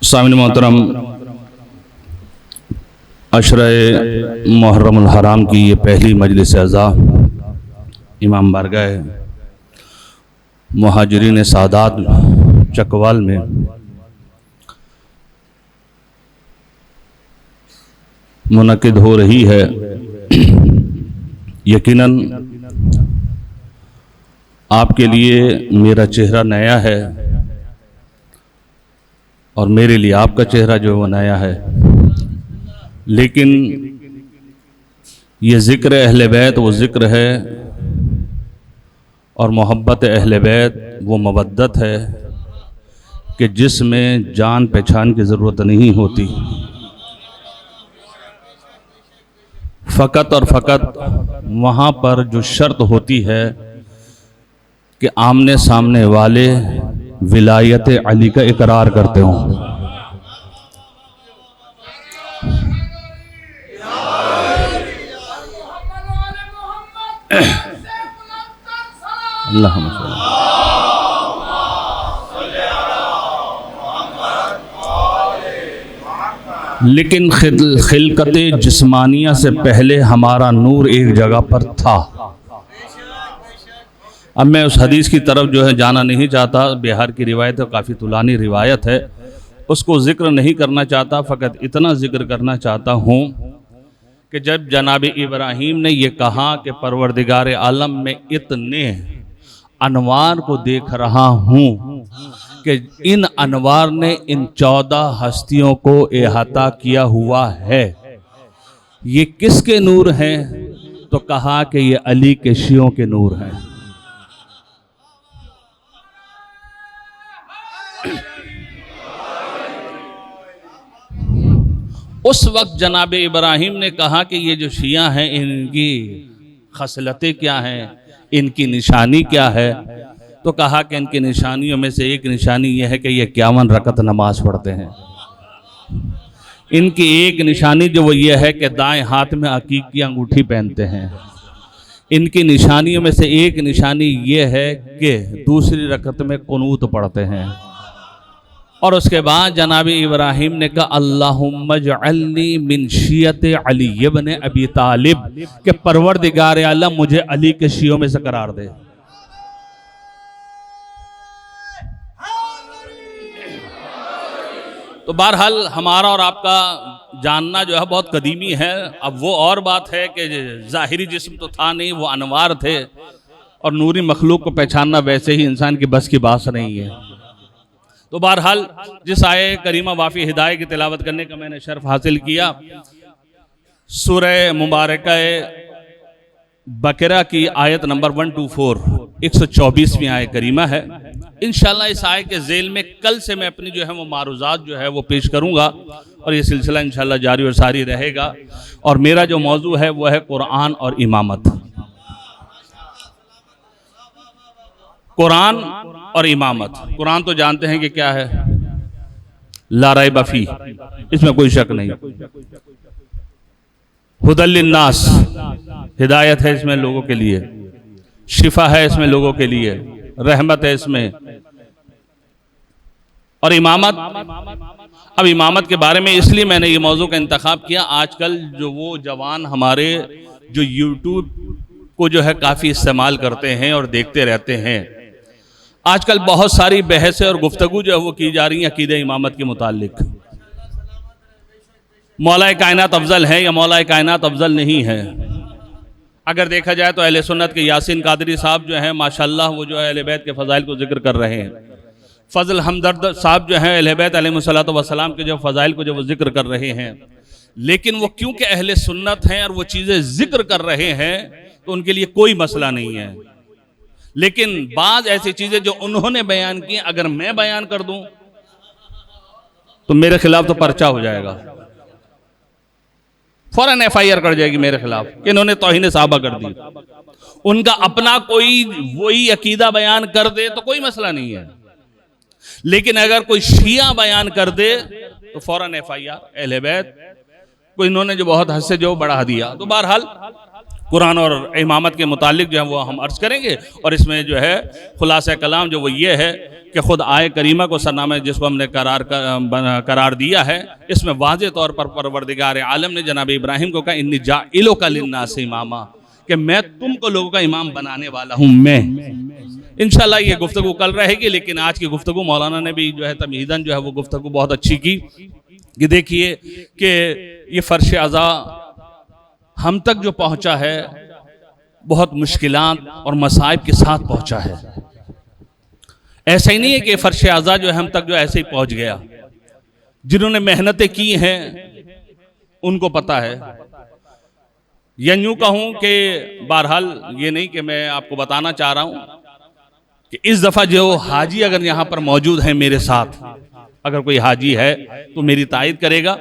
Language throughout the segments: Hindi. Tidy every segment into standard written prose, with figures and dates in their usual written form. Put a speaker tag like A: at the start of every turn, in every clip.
A: सामिन मोहतरम, अशरा मुहर्रमुल हराम की ये पहली मजलिस अज़ा इमाम बारगाह मुहाजिरीन सादात चकवाल में मुनक़िद हो रही है। यकीनन आपके लिए मेरा चेहरा नया है और मेरे लिए आपका चेहरा जो है वो नया है, लेकिन ये ज़िक्र अहले बैत वो ज़िक्र है और मोहब्बत अहले बैत वो मवद्दत है कि जिसमें जान पहचान की ज़रूरत नहीं होती। फ़कत और फ़कत वहाँ पर जो शर्त होती है कि आमने सामने वाले विलायत अली का इकरार करते हों। लेकिन खिलकत जिस्मानिया से पहले हमारा नूर एक जगह पर था। अब मैं उस हदीस की तरफ जो है जाना नहीं चाहता, बिहार की रिवायत है, काफ़ी तुलानी रिवायत है, उसको ज़िक्र नहीं करना चाहता। फ़कत इतना ज़िक्र करना चाहता हूँ कि जब जनाब इब्राहीम ने ये कहा कि परवरदिगार आलम में इतने अनवार को देख रहा हूँ कि इन अनवार ने इन 14 हस्तियों को अहाता किया हुआ है, ये किसके नूर हैं? तो कहा कि ये अली के शियों के नूर हैं। उस वक्त जनाब इब्राहीम ने कहा कि ये जो शिया हैं इनकी खसलतें क्या हैं, इनकी निशानी क्या है? तो कहा कि इनकी निशानियों में से एक निशानी यह है कि ये 51 रकत नमाज पढ़ते हैं। इनकी एक निशानी जो वो ये है कि दाएं हाथ में अकीक की अंगूठी पहनते हैं। इनकी निशानियों में से एक निशानी ये है कि दूसरी रकत में कुनूत पढ़ते हैं। और उसके बाद जनाब इब्राहीम ने कहा अल्लाहुम्मा जअलनी मिन शियत अली इब्न अबी तालिब, के परवरदिगार आलम मुझे अली के शियों में से करार दे। तो बहरहाल हमारा और आपका जानना जो है बहुत कदीमी है। अब वो और बात है कि ज़ाहिरी जिस्म तो था नहीं, वो अनवार थे, और नूरी मखलूक को पहचानना वैसे ही इंसान की बस की बात नहीं है। तो बहरहाल जिस आये करीमा वाफ़ी हिदायत की तिलावत करने का मैंने शर्फ हासिल किया, सूरह मुबारक बकरा की आयत नंबर 124 124वीं आयत करीमा है। इंशाअल्लाह इस आयत के ज़ेल में कल से मैं अपनी जो है वो मारूज़ात जो है वो पेश करूँगा और ये सिलसिला इंशाअल्लाह जारी और सारी रहेगा। और मेरा जो मौजू है वो है कुरान और इमामत। कुरान और इमामत। कुरान तो जानते हैं कि क्या है, ला रैब फी, इसमें कोई शक नहीं। हुदल लिन्नास, हिदायत है इसमें लोगों के लिए, शिफा है इसमें लोगों के लिए, रहमत है इसमें। और इमामत, अब इमामत के बारे में इसलिए मैंने ये मौजू का इंतखाब किया। आजकल जो वो जवान हमारे जो यूट्यूब को जो है काफ़ी इस्तेमाल करते हैं और देखते रहते हैं, आजकल बहुत सारी बहसें और गुफ्तगू जो है वो की जा रही हैं अकीदे इमामत के मुतालिक। मौलाए कायनात अफजल है या मौलाए कायनात अफजल नहीं है। अगर देखा जाए तो अहले सुन्नत के यासीन कादरी साहब जो हैं माशाल्लाह वो जो है अहले बैत के फ़ज़ाइल को जिक्र कर रहे हैं। फ़ज़ल हमदर्द साहब जो हैं अहले बैत अलैहिस्सलातु वस्सलाम के जो फ़ज़ाइल को जो वो जिक्र कर रहे हैं। लेकिन वो क्योंकि अहले सुन्नत हैं और वो चीज़ें जिक्र कर रहे हैं तो उनके लिए कोई मसला नहीं है। लेकिन बाज़ ऐसी चीज़ें जो उन्होंने बयान की अगर मैं बयान कर दूं तो मेरे खिलाफ तो पर्चा हो जाएगा, फौरन FIR कर जाएगी मेरे खिलाफ कि इन्होंने तौहीन सहाबा कर दी। उनका अपना कोई वही अकीदा बयान कर दे तो कोई मसला नहीं है, लेकिन अगर कोई शिया बयान कर दे तो फौरन FIR, अहले बैत को इन्होंने जो बहुत हद से जो बढ़ा दिया। तो बहरहाल कुरान और इमामत के मुतालिक जो है वो हम अर्ज करेंगे। और इसमें जो है खुलासा कलाम जो वो ये है कि खुद आय करीमा को सरनामे जिसको हमने करार दिया है, इसमें वाज़े तौर पर परवरदिगार आलम ने जनाब इब्राहिम को कहा इन्नी जाइलुका लिन्नास इमामा, कि मैं तुमको लोगों का इमाम बनाने वाला हूँ मैं। इंशाल्लाह ये गुफ्तगू कल रहेगी, लेकिन आज की गुफ्तगू मौलाना ने भी जो है तमहीदन जो है वो गुफ्तगू बहुत अच्छी की कि देखिए कि ये फ़र्श अज़ा हम तक जो पहुँचा है बहुत मुश्किलात और मसाइब के साथ पहुँचा है। ऐसा ही नहीं है कि फ़र्श अज़ा जो है हम तक जो ऐसे ही पहुँच गया। जिन्होंने मेहनतें की हैं उनको पता है। या यूँ कहूँ कि बहरहाल ये नहीं कि मैं आपको बताना चाह रहा हूँ कि इस दफ़ा जो हाजी अगर यहाँ पर मौजूद हैं मेरे साथ, अगर कोई हाजी है तो मेरी तायद करेगा,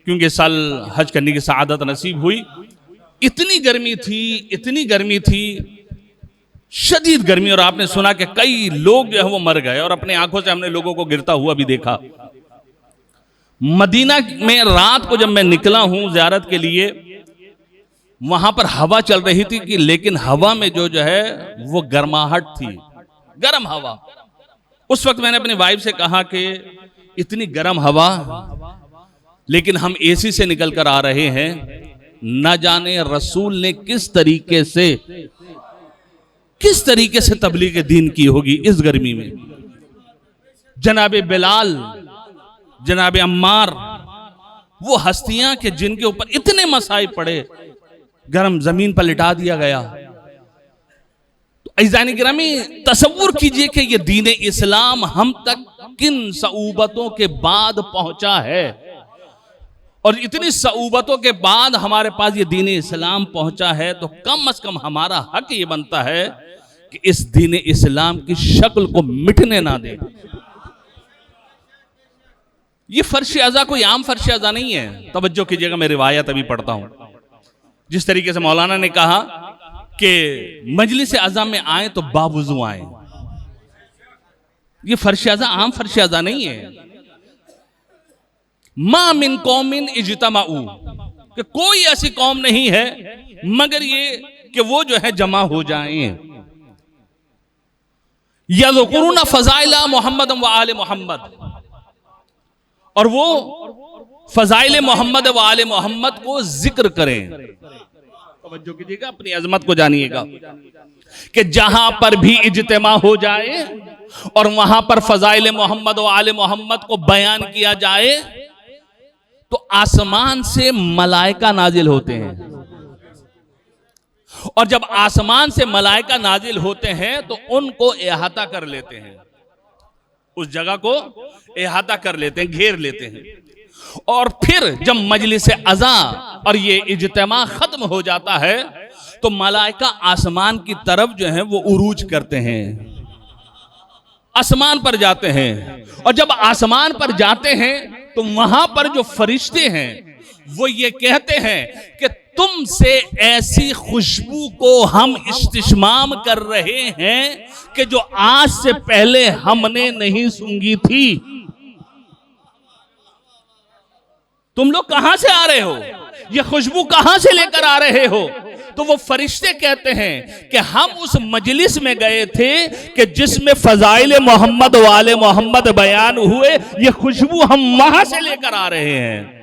A: क्योंकि इस साल हज करने की सआदत नसीब हुई। इतनी गर्मी थी, शदीद गर्मी, और आपने सुना कि कई लोग जो है वो मर गए, और अपने आंखों से हमने लोगों को गिरता हुआ भी देखा। मदीना में रात को जब मैं निकला हूं ज़ियारत के लिए, वहां पर हवा चल रही थी कि लेकिन हवा में जो है वो गर्माहट थी, गर्म हवा। उस वक्त मैंने अपनी वाइफ से कहा कि इतनी गर्म हवा, लेकिन हम एसी से निकल कर आ रहे हैं, न जाने रसूल ने किस तरीके से तबलीग दीन की होगी इस गर्मी में। जनाब बिलाल, जनाब अम्मार, वो हस्तियां कि जिनके ऊपर इतने मसाइब पड़े, गर्म जमीन पर लिटा दिया गया। तो अज़ीज़ान गिरामी, तसव्वुर कीजिए कि ये दीन इस्लाम हम तक किन सऊबतों के बाद पहुंचा है, और इतनी सऊबतों के बाद हमारे पास ये दीन इस्लाम पहुंचा है। तो कम से कम हमारा हक ये बनता है कि इस दीन इस्लाम की शक्ल को मिटने ना दें। ये फर्श अज़ा कोई आम फर्श अज़ा नहीं है। तवज्जो कीजिएगा, मैं रिवायत अभी पढ़ता हूं। जिस तरीके से मौलाना ने कहा कि मजलिस अज़ा में आए तो बावुज़ू आए, ये फर्श अज़ा आम फर्श अज़ा नहीं है। मा मिन कौमिन इज्तमाऊ, कि कोई ऐसी कौम नहीं है मगर ये कि वो जो है जमा हो जाएं। यज़कुरुना फ़ज़ाइला मोहम्मद व आले मोहम्मद, और वो फ़ज़ाइल मोहम्मद व आले मोहम्मद को जिक्र करें। तवज्जो कीजिएगा, अपनी अजमत को जानिएगा कि जहां पर भी इज्तिमा हो जाए और वहां पर फ़ज़ाइल मोहम्मद व आले मोहम्मद को बयान किया जाए तो आसमान से मलाइका नाजिल होते हैं, और जब आसमान से मलाइका नाजिल होते हैं तो उनको इहाता कर लेते हैं, उस जगह को इहाता कर लेते हैं, घेर लेते हैं। और फिर जब मजलिस अज़ा और ये इज्तिमा खत्म हो जाता है तो मलाइका आसमान की तरफ जो है वो उरूज करते हैं, आसमान पर जाते हैं। और जब आसमान पर जाते हैं तो वहां पर जो फरिश्ते हैं वो ये कहते हैं कि तुमसे ऐसी खुशबू को हम इस्तिश्माम कर रहे हैं कि जो आज से पहले हमने नहीं सूंघी थी। तुम लोग कहां से आ रहे हो, ये खुशबू कहां से लेकर आ रहे हो? तो वो फरिश्ते कहते हैं कि हम उस मजलिस में गए थे कि जिसमें फ़ज़ाइल मोहम्मद वाले मोहम्मद बयान हुए, ये खुशबू हम वहां से लेकर आ रहे हैं।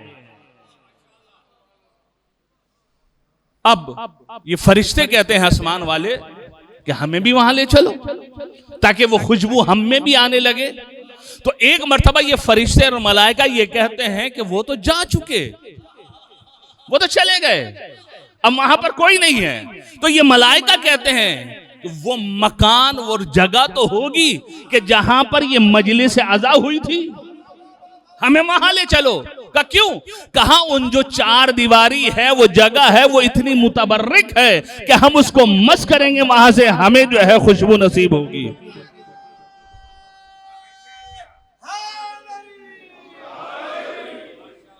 A: अब ये फरिश्ते कहते हैं आसमान वाले कि हमें भी वहां ले चलो ताकि वो खुशबू हम में भी आने लगे। तो एक मर्तबा ये फरिश्ते और मलाइका ये कहते हैं कि वो तो जा चुके, वो तो चले गए, अब वहां पर कोई नहीं है। तो ये मलाइका कहते हैं कि वो मकान और जगह तो होगी कि जहां पर ये मजलिस अज़ा हुई थी, हमें वहां ले चलो। का क्यों? कहा उन जो चार दीवारी है वो जगह है वो इतनी मुतबर्रिक है कि हम उसको मस करेंगे, वहां से हमें जो है खुशबू नसीब होगी।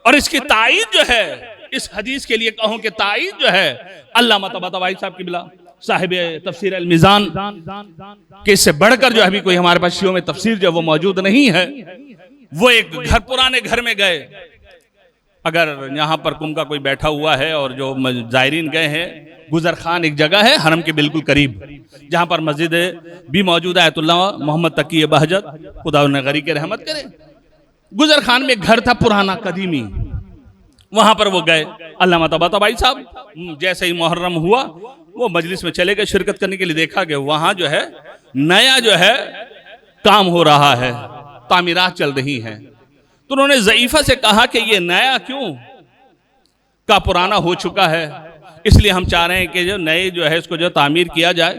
A: और इसकी ताईद जो है, इस हदीस के लिए कहूं कि ताईद जो है, अल्लामा तबातबाई साहब किबला साहिब तफसीर अल मीज़ान के इससे बढ़कर जो अभी कोई हमारे पास शियों में तफसीर जो वो मौजूद नहीं है। वो एक घर, पुराने घर में गए, अगर यहाँ पर कुम का कोई बैठा हुआ है और जो ज़ायरीन गए हैं, गुजर खान एक जगह है हरम के बिल्कुल करीब, जहाँ पर मस्जिद भी मौजूद है, आयतुल्लाह मोहम्मद तकी बहजत, खुदा उन्हें गरी के रहमत करे। गुजर खान में घर था पुराना कदीमी, वहाँ पर वो गए। अल्लामा तबातबाई साहब जैसे ही मुहर्रम हुआ वो मजलिस में चले गए शिरकत करने के लिए। देखा गया वहाँ जो है नया जो है काम हो रहा है, तामीरात चल रही हैं। तो उन्होंने ज़ईफ़ा से कहा कि ये नया क्यों का पुराना हो चुका है, इसलिए हम चाह रहे हैं कि जो नए जो है इसको जो तामीर किया जाए।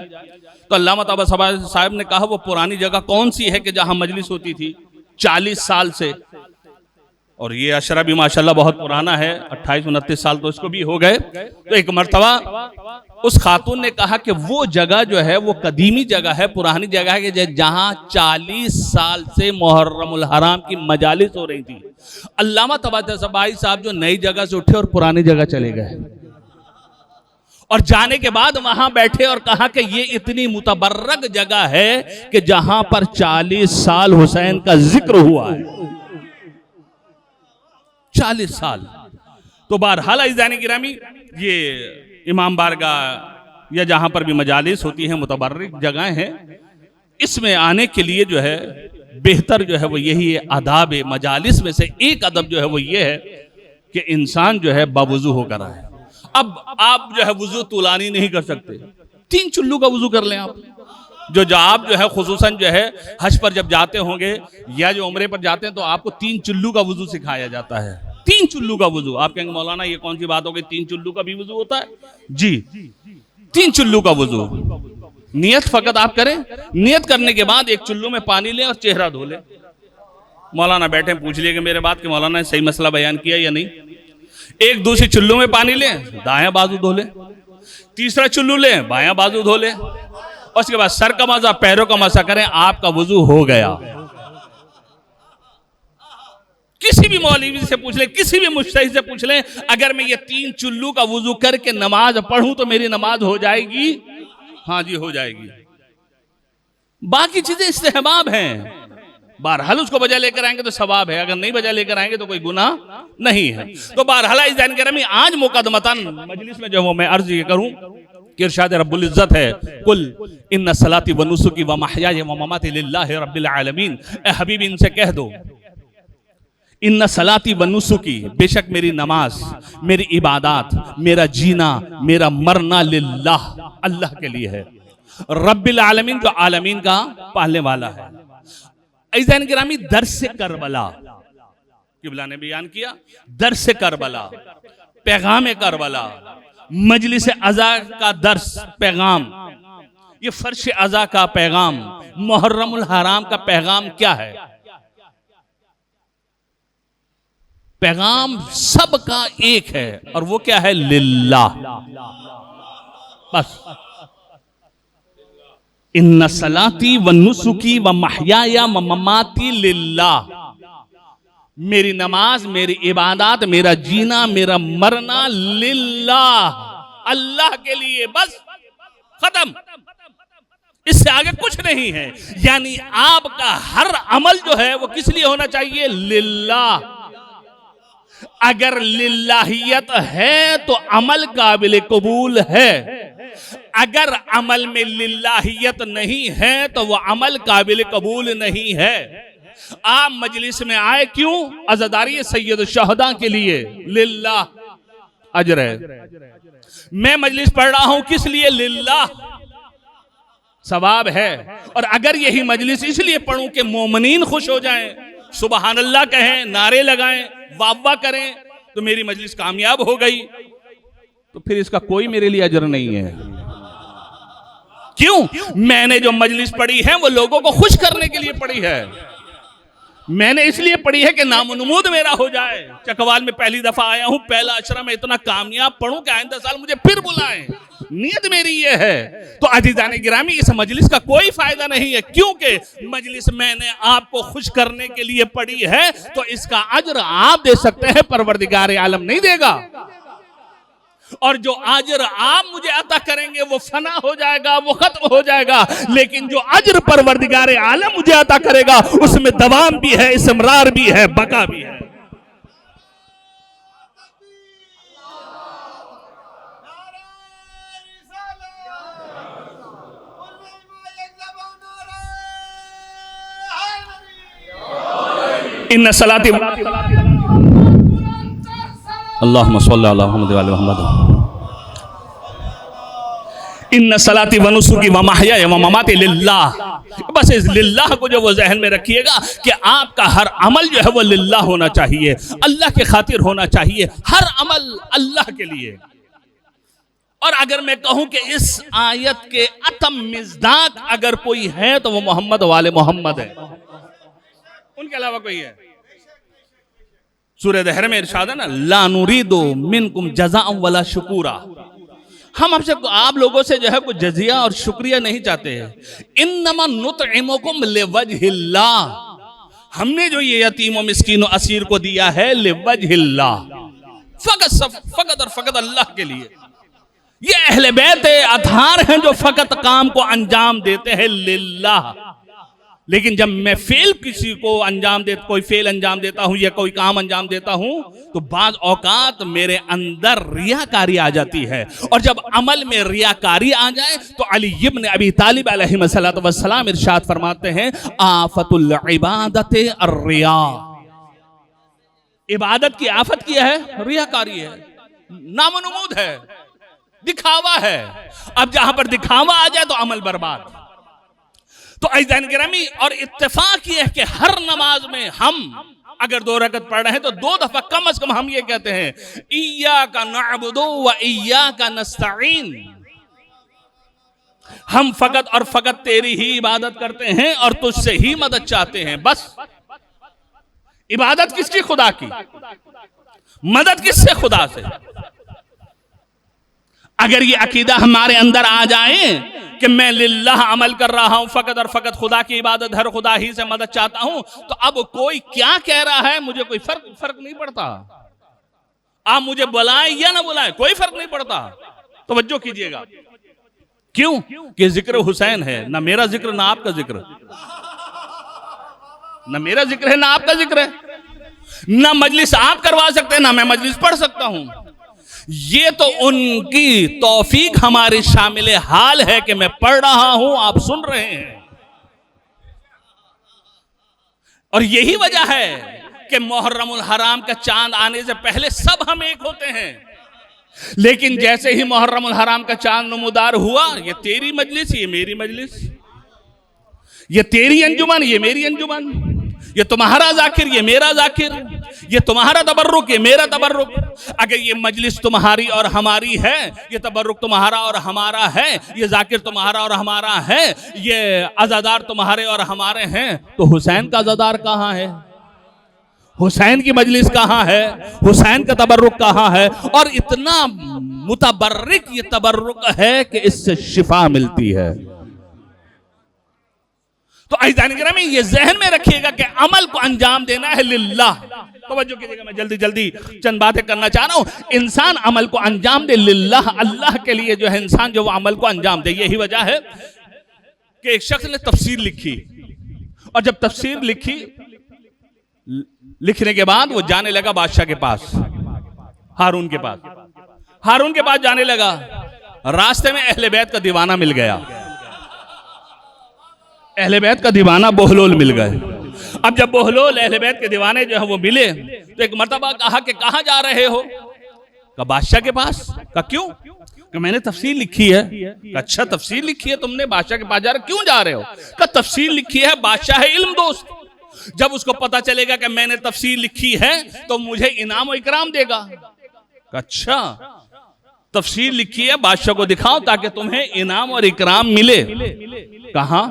A: तो अल्लामा तबातबाई साहब ने कहा वो पुरानी जगह कौन सी है कि जहाँ मजलिस होती थी 40 साल से, और ये अशरा भी माशाल्लाह बहुत पुराना है, 28-29 साल तो इसको भी हो गए। तो एक मर्तबा उस खातून ने कहा कि वो जगह जो है वो कदीमी जगह है, पुरानी जगह है कि जहां 40 साल से मुहर्रमुल हराम की मजालिस हो रही थी। अल्लामा तबातबाई साहब जो नई जगह से उठे और पुरानी जगह चले गए, और जाने के बाद वहां बैठे और कहा कि ये इतनी मुतबर्रक जगह है कि जहां पर 40 साल हुसैन का जिक्र हुआ है, 40 साल। तो बहरहाल अज़ीज़ान गिरामी, ये इमाम बारगाह या जहां पर भी मजालिस होती हैं मुतबर्रक जगह हैं, इसमें आने के लिए जो है बेहतर जो है वो यही है। आदाब मजालिस में से एक अदब जो है वो ये है कि इंसान जो है बावुज़ू होकर आए। अब आप जो है वुज़ू तुलानी नहीं कर सकते, 3 चुल्लू का वुज़ू कर लें आप। जो आप जो है खुसूसन जो है हज पर जब जाते होंगे या जो उम्रे पर जाते हैं तो आपको 3 चुल्लू का वुज़ू सिखाया जाता है। 3 चुल्लू का वुज़ू। आप कहेंगे मौलाना ये कौन सी बात हो गई, 3 चुल्लू का भी वुज़ू होता है? जी, 3 चुल्लू का वुज़ू। नियत फकत आप करें, नियत करने के बाद एक चुल्लू में पानी लें और चेहरा धो लें। मौलाना बैठे पूछ लिए कि मेरे बात के मौलाना ने सही मसला बयान किया या नहीं। एक दूसरी चुल्लू में पानी लें, दायां बाजू धो लें, तीसरा चुल्लू लें, बायां बाजू धो लें, और उसके बाद सर का मसा पैरों का मसा करें, आपका वुज़ू हो गया। किसी भी मौलवी से पूछ लें, किसी भी मुज्तहिद से पूछ लें, अगर मैं ये 3 चुल्लू का वुज़ू करके नमाज पढ़ूं तो मेरी नमाज हो जाएगी? हाँ जी, हो जाएगी। बाकी चीजें इस्तेहबाब हैं, बहरहाल उसको बजा लेकर आएंगे तो सवाब है, अगर नहीं बजा लेकर आएंगे तो कोई गुनाह नहीं है। तो बहरहाल इज़ान करमी आज मुकदमतन मजलिस में जो वो मैं अर्ज ये करूं कि इरशाद रब्बुल इज्जत है, कुल इन्ना सलाती व नुसुकी व महयाय व ममाती लिल्लाहि रब्बिल आलमीन। ए हबीब इनसे कह दो, इन्ना सलाती व नुसुकी, बेशक मेरी नमाज, मेरी इबादत, मेरा जीना, मेरा मरना लिल्लाह, अल्लाह के लिए है। रब्बिल आलमीन, जो आलमीन का पालने वाला है। इज़ान गिरामी, दर्स करबला किबला ने बयान किया, दर्स करबला, पैगाम करबला, मजलिस अज़ा का दर्स पैगाम, ये फर्श अज़ा का पैगाम, मुहर्रमुल हराम का पैगाम क्या है? पैगाम सबका एक है, और वो क्या है? लिल्लाह, बस। इन्ना सलाती व नुसुकी व महयाया व ममाती लिल्लाह, मेरी नमाज, मेरी इबादत, मेरा जीना, मेरा मरना लिल्लाह, अल्लाह के लिए, बस, खत्म। इससे आगे कुछ नहीं है। यानी आपका हर अमल जो है वो किस लिए होना चाहिए? लिल्लाह। अगर लिल्लाहियत है तो अमल काबिल कबूल है, अगर अमल में लिल्लाहियत नहीं है तो वह अमल काबिल कबूल नहीं है। आप मजलिस में आए क्यों? अज़ादारी सैयद शहदा के लिए, लिल्लाह, अजर है। मैं मजलिस पढ़ रहा हूं किस लिए? लिल्लाह, सवाब है। और अगर यही मजलिस इसलिए पढ़ूं कि मोमिनीन खुश हो जाएं, सुबहान अल्लाह कहें, नारे लगाएं, वाह वाह करें, तो मेरी मजलिस कामयाब हो गई, तो फिर इसका कोई मेरे लिए अजर नहीं है। क्यों? मैंने जो मजलिस पढ़ी है वो लोगों को खुश करने के लिए पढ़ी है। मैंने इसलिए पढ़ी है कि नामुनमुद मेरा हो जाए। चकवाल में पहली दफा आया हूं, पहला अशरा में इतना कामयाब पढ़ूं कि आइंदा साल मुझे फिर बुलाएं, नीयत मेरी ये है। तो अज़ीज़ान गिरामी, इस मजलिस का कोई फायदा नहीं है, क्योंकि मजलिस मैंने आपको खुश करने के लिए पढ़ी है, तो इसका अजर आप दे सकते हैं, परवरदिगार आलम नहीं देगा। और जो अजर आप मुझे अता करेंगे वो फना हो जाएगा, वो खत्म हो जाएगा, लेकिन जो अजर परवरदिगार आलम मुझे अता करेगा उसमें दवाम भी है, इस्मरार भी है, बका भी है। इन्ना सलाती अल्लाहुम्मा सल्ली अला मुहम्मद व अला मुहम्मद इन्ना सलाती व नुसुकी व महयाय व ममाती लिल्लाह। बस इस लिल्लाह को जो वो जहन में रखिएगा कि आपका हर अमल जो है वो लिल्लाह होना चाहिए, अल्लाह के खातिर होना चाहिए, हर अमल अल्लाह के लिए। और अगर मैं कहूं कि इस आयत के अतम मिज़दाक अगर कोई है तो वो मोहम्मद वाले मोहम्मद है, उनके अलावा कोई है? सूरह दहर में इरशाद है ना, ला नुरीदु मिनकुम जज़ाअन वला शुकूरा। हम आपसे, आप लोगों से जो है कुछ जजिया और शुक्रिया नहीं चाहते हैं। इन्नमा नुतइमुकुम लिवजहिल्लाह, हमने जो ये यतीम और मिस्कीन और असीर को दिया है लिवजहिल्लाह, फकत और फकत अल्लाह के लिए। ये अहले बैत अतहार हैं जो फकत काम को अंजाम देते हैं लिल्लाह। लेकिन जब मैं फेल किसी को अंजाम दे, कोई फेल अंजाम देता हूं या कोई काम अंजाम देता हूं, तो बाज़ औकात मेरे अंदर रियाकारी आ जाती है। और जब अमल में रियाकारी आ जाए तो अली इब्न अबी तालिब अलैहिस्सलातु वस्सलाम इरशाद फरमाते हैं, आफतुल इबादत अर्रिया, इबादत की आफत क्या है? रियाकारी है, नामनमूद है, दिखावा है। अब जहां पर दिखावा आ जाए तो अमल बर्बाद। तो अज़ीज़ान गिरामी, और इत्तेफाक ये है कि हर नमाज में हम अगर 2 रकत पढ़ रहे हैं तो 2 दफा कम से कम हम ये कहते हैं, इय्याका नअबुदु व इय्याका नस्तईन, हम फकत और फकत तेरी ही इबादत करते हैं और तुझसे ही मदद चाहते हैं। बस इबादत किसकी? खुदा की। मदद किससे? खुदा से। अगर ये अकीदा हमारे अंदर आ जाए कि मैं लिल्लाह अमल कर रहा हूं, फकत और फकत खुदा की इबादत, हर खुदा ही से मदद चाहता हूं, तो अब कोई क्या कह रहा है मुझे कोई फर्क नहीं पड़ता। आप मुझे बुलाएं या ना बुलाएं, कोई फर्क नहीं पड़ता। तवज्जो कीजिएगा, क्यों कि जिक्र हुसैन है, ना मेरा जिक्र ना आपका जिक्र, ना मेरा जिक्र है ना आपका जिक्र है, ना मजलिस आप करवा सकते हैं ना मैं मजलिस पढ़ सकता हूं। ये तो उनकी तौफीक हमारे शामिल हाल है कि मैं पढ़ रहा हूं, आप सुन रहे हैं। और यही वजह है कि मुहर्रमुल हराम का चांद आने से पहले सब हम एक होते हैं, लेकिन जैसे ही मुहर्रमुल हराम का चांद नमूदार हुआ, ये तेरी मजलिस ये मेरी मजलिस, ये तेरी अंजुमन ये मेरी अंजुमन, ये तुम्हारा जाकिर ये मेरा जाकिर, ये तुम्हारा तबर्रुक ये मेरा तबर्रुक। अगर ये मजलिस तुम्हारी और हमारी है, ये तबर्रुक तुम्हारा और हमारा है, ये जाकिर तुम्हारा और हमारा है, ये अज़ादार तुम्हारे और हमारे हैं, तो हुसैन का अज़ादार कहाँ है? हुसैन की मजलिस कहाँ है? हुसैन का तबर्रुक कहाँ है? और इतना मुतबर्रिक ये तबर्रुक है कि इससे शिफा मिलती है। तो अज़ीज़ान गिरामी, ये जहन में रखिएगा कि अमल को अंजाम देना है लिल्लाह। तवज्जो कीजिएगा, मैं जल्दी जल्दी चंद बातें करना चाह रहा हूं। इंसान अमल को अंजाम दे लिल्लाह, अल्लाह के लिए जो है इंसान जो वो अमल को अंजाम दे। यही वजह है कि एक शख्स ने तफसीर लिखी, और जब तफसीर लिखी, लिखने के बाद वो जाने लगा बादशाह के पास, हारून के पास। हारून के पास जाने लगा, रास्ते में अहले बैत का दीवाना मिल गया, अहले बैत का दीवाना बोहलोल मिल गए। अब जब बोहलोल अहले बैत के दीवाने जो है वो मिले, तो एक मर्तबा कहा कि कहां जा रहे हो? का बादशाह के पास। का क्यों? कि मैंने तफसीर लिखी है। का अच्छा, तफसीर लिखी है तुमने, बादशाह के पास जा रहे, क्यों जा रहे हो? का तफसीर लिखी है, बादशाह है इल्म दोस्त, जब उसको पता चलेगा कि मैंने तफसीर लिखी है तो मुझे इनाम और इकराम देगा। अच्छा, तफसीर लिखी है, बादशाह को दिखाओ ताकि तुम्हें इनाम और इकराम मिले। कहा?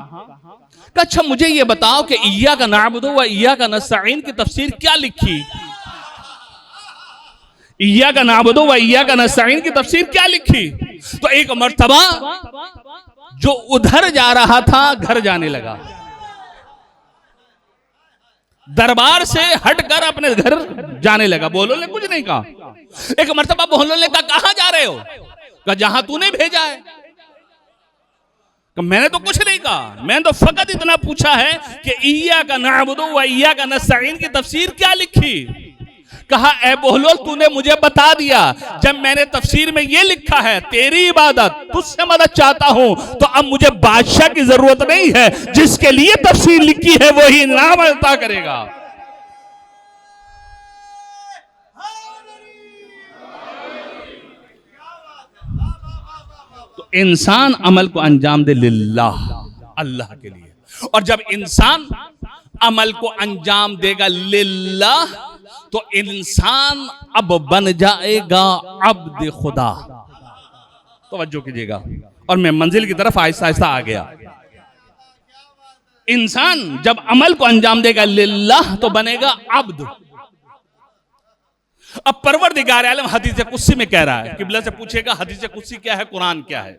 A: अच्छा, मुझे ये बताओ कि इय्याका नअबुदु व इय्याका नस्तईन की तफसीर क्या लिखी? इय्याका नअबुदु व इय्याका नस्तईन की तफसीर क्या लिखी? तो एक मर्तबा जो उधर जा रहा था घर जाने लगा, दरबार से हटकर अपने घर जाने लगा। बोहलोल ने कुछ नहीं कहा। एक मर्तबा बोहलोल ने कहा, कहां जा रहे हो? कहा, जहां तूने भेजा है। मैंने तो कुछ नहीं कहा, मैंने तो फकत इतना पूछा है कि इय्याका नअबुदु व इय्याका नस्तईन की तफसीर क्या लिखी? कहा, ए बोहलोल, तूने मुझे बता दिया, जब मैंने तफसीर में ये लिखा है तेरी इबादत, तुझसे मदद चाहता हूं, तो अब मुझे बादशाह की जरूरत नहीं है, जिसके लिए तफसीर लिखी है वही इनाम अता करेगा। तो इंसान अमल को अंजाम दे लिल्लाह, अल्लाह के लिए। और जब इंसान अमल को अंजाम देगा लिल्लाह तो इंसान अब बन जाएगा अब्द खुदा। तवज्जो कीजिएगा, और मैं मंजिल की तरफ आहिस्ता आहिस्ता आ गया। इंसान जब अमल को अंजाम देगा लिल्लाह तो बनेगा अब्द। अब परवरदिगार आलम हदीस कुदसी में कह रहा है, किबला से पूछेगा हदीस कुदसी क्या है, कुरान क्या है।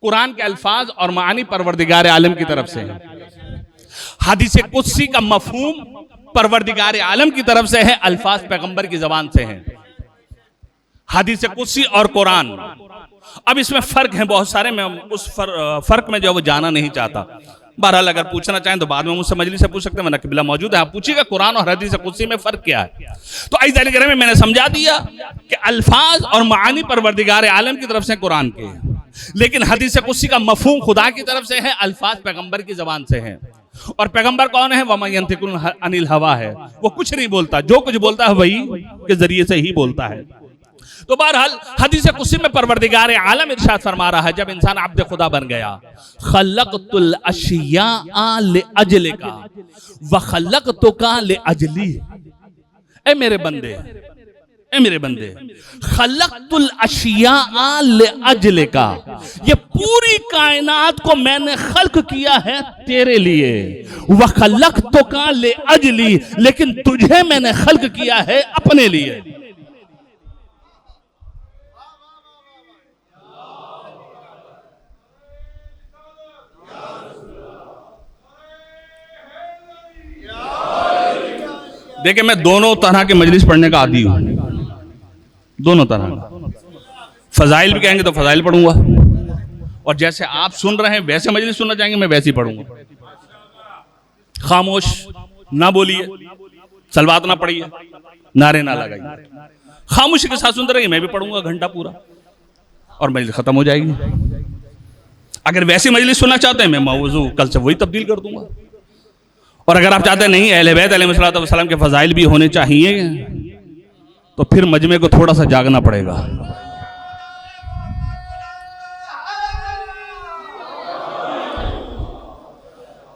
A: कुरान के अल्फाज और मानी परवरदिगार आलम की तरफ से है। हदीस कुदसी का मफहूम परवरदिगार आलम की तरफ से है, अल्फाज पैगंबर की जबान से है। हदीस कुदसी और कुरान, अब इसमें फर्क है बहुत सारे, मैं उस फर्क में जो वो जाना नहीं चाहता। बहरहाल अगर पूछना चाहें तो बाद में मुझसे मजलिस से पूछ सकते हैं, वरना किबला मौजूद है, आप पूछिएगा कुरान और हदीस कुदसी में फर्क क्या है। तो इस में मैंने समझा दिया कि अल्फाज और मानी परवरदिगार आलम की तरफ से कुरान के, लेकिन हदीस कुदसी का मफहूम खुदा की तरफ से है, अल्फाज पैगंबर की जबान से है। और पैगंबर कौन है? वमा यंतिकुल अनिल हवा है, वो कुछ नहीं बोलता, जो कुछ बोलता है वही के जरिए से ही बोलता है। तो बहरहाल हदीस कुदसी में परवरदिगार आलम इरशाद फरमा रहा है, जब इंसान अब्द खुदा बन गया, खलक़तुल अशिया लिअजलिका व खलक़तुका लिअजली। ए मेरे बंदे, ए मेरे बंदे, खलक़तुल अशिया लिअजलिका, ये पूरी कायनात को मैंने खल्क किया है तेरे लिए। व खलक़तुका लिअजली, लेकिन तुझे मैंने खल्क किया है अपने लिए। देखिए, मैं दोनों तरह के मजलिस पढ़ने का आदी हूं, दोनों तरह। फजाइल भी कहेंगे तो फजाइल पढ़ूंगा, और जैसे आप सुन रहे हैं वैसे मजलिस सुनना चाहेंगे मैं वैसे ही पढ़ूंगा। खामोश ना बोलिए, सलवात ना पढ़िए, नारे ना लगाइए, खामोशी के साथ सुनते रहिए। मैं भी पढ़ूंगा घंटा पूरा और मजलिस खत्म हो जाएगी। अगर वैसी मजलिस सुनना चाहते हैं मैं मौजू कल से वही तब्दील कर दूंगा। और अगर आप चाहते हैं नहीं अहले बैत अलैहिस्सलातु वस्सलाम के फजाइल भी होने चाहिए, तो फिर मजमे को थोड़ा सा जागना पड़ेगा।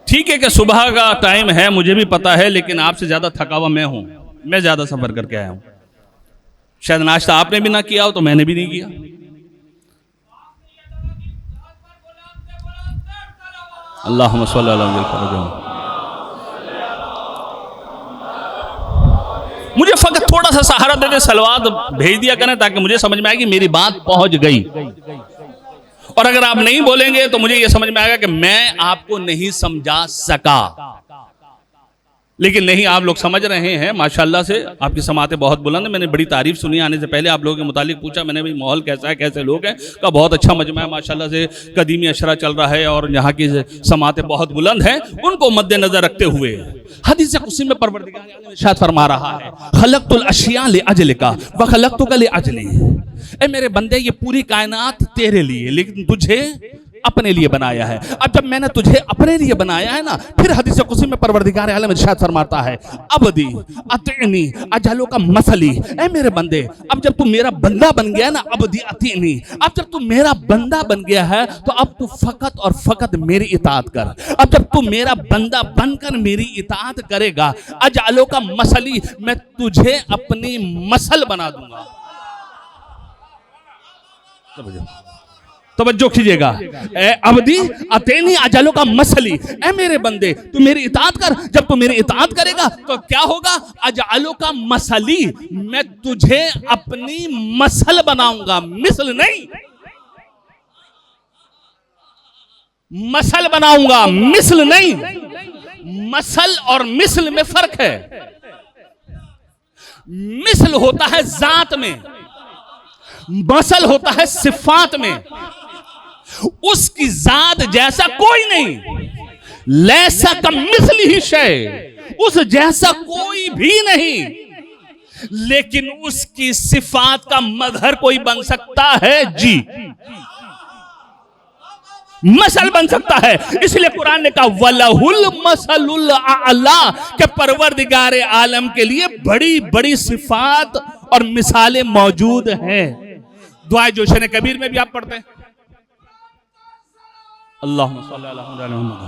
A: ठीक है कि सुबह का टाइम है, मुझे भी पता है, लेकिन आपसे ज्यादा थका हुआ मैं हूं, मैं ज्यादा सफर करके आया हूं। शायद नाश्ता आपने भी ना किया हो तो मैंने भी नहीं किया। अल्लाहुम्मा सल्ली अला मुहम्मद। मुझे फकत थोड़ा सा सहारा दे दे, सलवात भेज दिया करें ताकि मुझे समझ में आएगी मेरी बात पहुंच गई। और अगर आप नहीं बोलेंगे तो मुझे यह समझ में आएगा कि मैं आपको नहीं समझा सका। लेकिन नहीं, आप लोग समझ रहे हैं माशाल्लाह से, आपकी समातें बहुत बुलंद है। मैंने बड़ी तारीफ सुनी, आने से पहले आप लोगों के मुतालिक पूछा मैंने, भाई माहौल कैसा है, कैसे लोग हैं, का बहुत अच्छा मजमा है माशाल्लाह से, कदीमी अशरा चल रहा है और यहाँ की समातें बहुत बुलंद हैं। उनको मद्देनजर रखते हुए हदीस कुदसी में परवरदिगार आलम इरशाद फरमा रहा है, खलक़तुल अशिया लिअजलिका व खलक़तुका लिअजली। ए मेरे बंदे, ये पूरी कायनात तेरे लिए, लेकिन तुझे अपने लिए बनाया है। अब जब मैंने तुझे अपने लिए बनाया है ना, फिर हदीस कुदसी में परवरदिगार आलम इरशाद फरमाता है, अब्दी अतीनी अजलो का मसली। ए मेरे बंदे, अब जब तू मेरा बंदा बन गया ना, अब्दी अतीनी, अब जब तू मेरा बंदा बन गया है तो अब तू फकत और फकत मेरी इताअत कर। अब जब तू मेरा बंदा बनकर मेरी इताअत करेगा, अजलो का मसली, मैं तुझे अपनी मसल बना दूंगा। तवज्जो कीजिएगा, अब्दी अतेनी अजलो का मसली, ए मेरे बंदे तू मेरी इताअत कर। जब तू मेरी इताअत करेगा तो क्या होगा? अजलो का मसली, मैं तुझे अपनी मसल बनाऊंगा, मिसल नहीं, मसल बनाऊंगा, मिसल नहीं। मसल और मिसल में फर्क है। मिसल होता है जात में, मसल होता है सिफात में। उसकी जात जैसा कोई नहीं, लैसा का मिस्ल ही शय, उस जैसा कोई भी नहीं, लेकिन उसकी सिफात का मजहर कोई बन सकता है जी, मसल बन सकता है। इसलिए कुरान ने कहा वलहुल मसलुल आला, के परवरदिगार आलम के लिए बड़ी बड़ी सिफात और मिसालें मौजूद हैं। दुआ जोशन कबीर में भी आप पढ़ते हैं, अल्लाहुम्मा सल्ली अला मुहम्मद।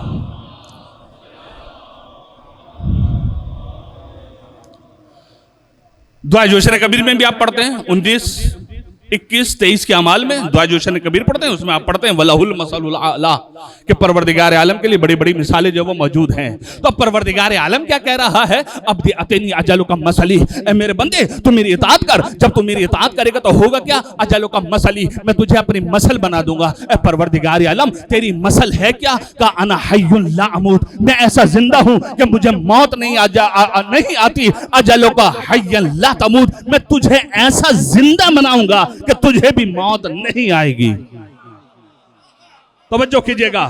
A: दुआ जोशन कबीर में भी आप पढ़ते हैं 19, 21, 23 के अमाल में दुआ जोशन कबीर पढ़ते हैं, उसमें आप पढ़ते हैं वलहुल मसलुल आला कि परवरदिगार आलम के लिए बड़ी बड़ी मिसालें जो वो मौजूद हैं। तो अब परवरदिगार आलम क्या कह रहा है, अब अतनी अजलो का मसली, ए मेरे बंदे तू मेरी इताअत कर, जब तू मेरी इताअत करेगा तो होगा क्या, अजलो का मसली, मैं तुझे अपनी मसल बना दूंगा। ए परवरदिगार आलम तेरी मसल है क्या, का अना हय्युन ला अमूत, मैं ऐसा जिंदा हूं कि मुझे मौत नहीं नहीं आती। अजलो का हय्यन ला तमूत, मैं तुझे ऐसा जिंदा बनाऊंगा कि तुझे भी मौत नहीं आएगी। तवज्जो कीजिएगा,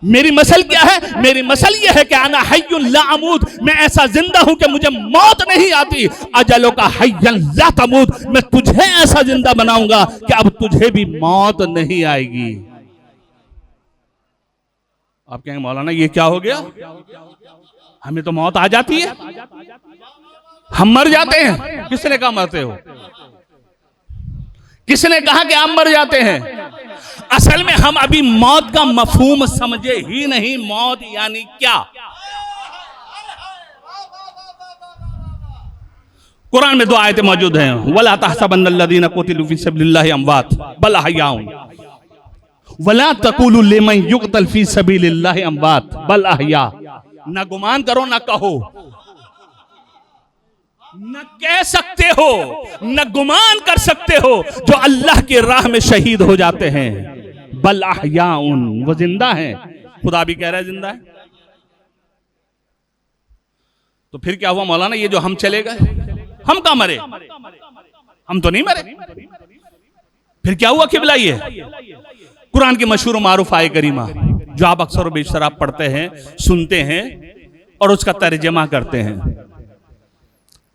A: मेरी मसल क्या है, मेरी मसल यह है कि अना हय्युन ला अमूत, मैं ऐसा जिंदा हूं कि मुझे मौत नहीं आती। अजलो का हय्यन ला तमूत, मैं तुझे ऐसा जिंदा बनाऊंगा कि अब तुझे भी मौत नहीं आएगी। आप कहेंगे मौलाना ये क्या हो गया, हमें तो मौत आ जाती है, हम मर जाते हैं। किसने कहा मरते हो, किसने कहा कि आप मर जाते हैं। असल में हम अभी मौत का मफहूम समझे ही नहीं, मौत यानी क्या। कुरान में 2 आयतें मौजूद हैं, वला तहसबन्नल्लज़ीना कुतिलू फी सबिलिल्लाहि अमवात बल अहयाउन वला तक़ूलू लिमन युक़तल फी सबिलिल्लाहि अमवात बल अहया। ना गुमान करो, ना कहो, न कह सकते हो, न गुमान कर सकते हो जो अल्लाह की राह में शहीद हो जाते हैं। बल अहयाउन, वो जिंदा हैं, खुदा भी कह रहा है जिंदा है। तो फिर क्या हुआ मौलाना, ये जो हम चले गए, हम कहां मरे, हम तो नहीं मरे। फिर क्या हुआ किबला, ये कुरान की मशहूर मारूफ आय करीमा जो आप अक्सर और बेशतर आप पढ़ते हैं, सुनते हैं और उसका तर्जमा करते हैं।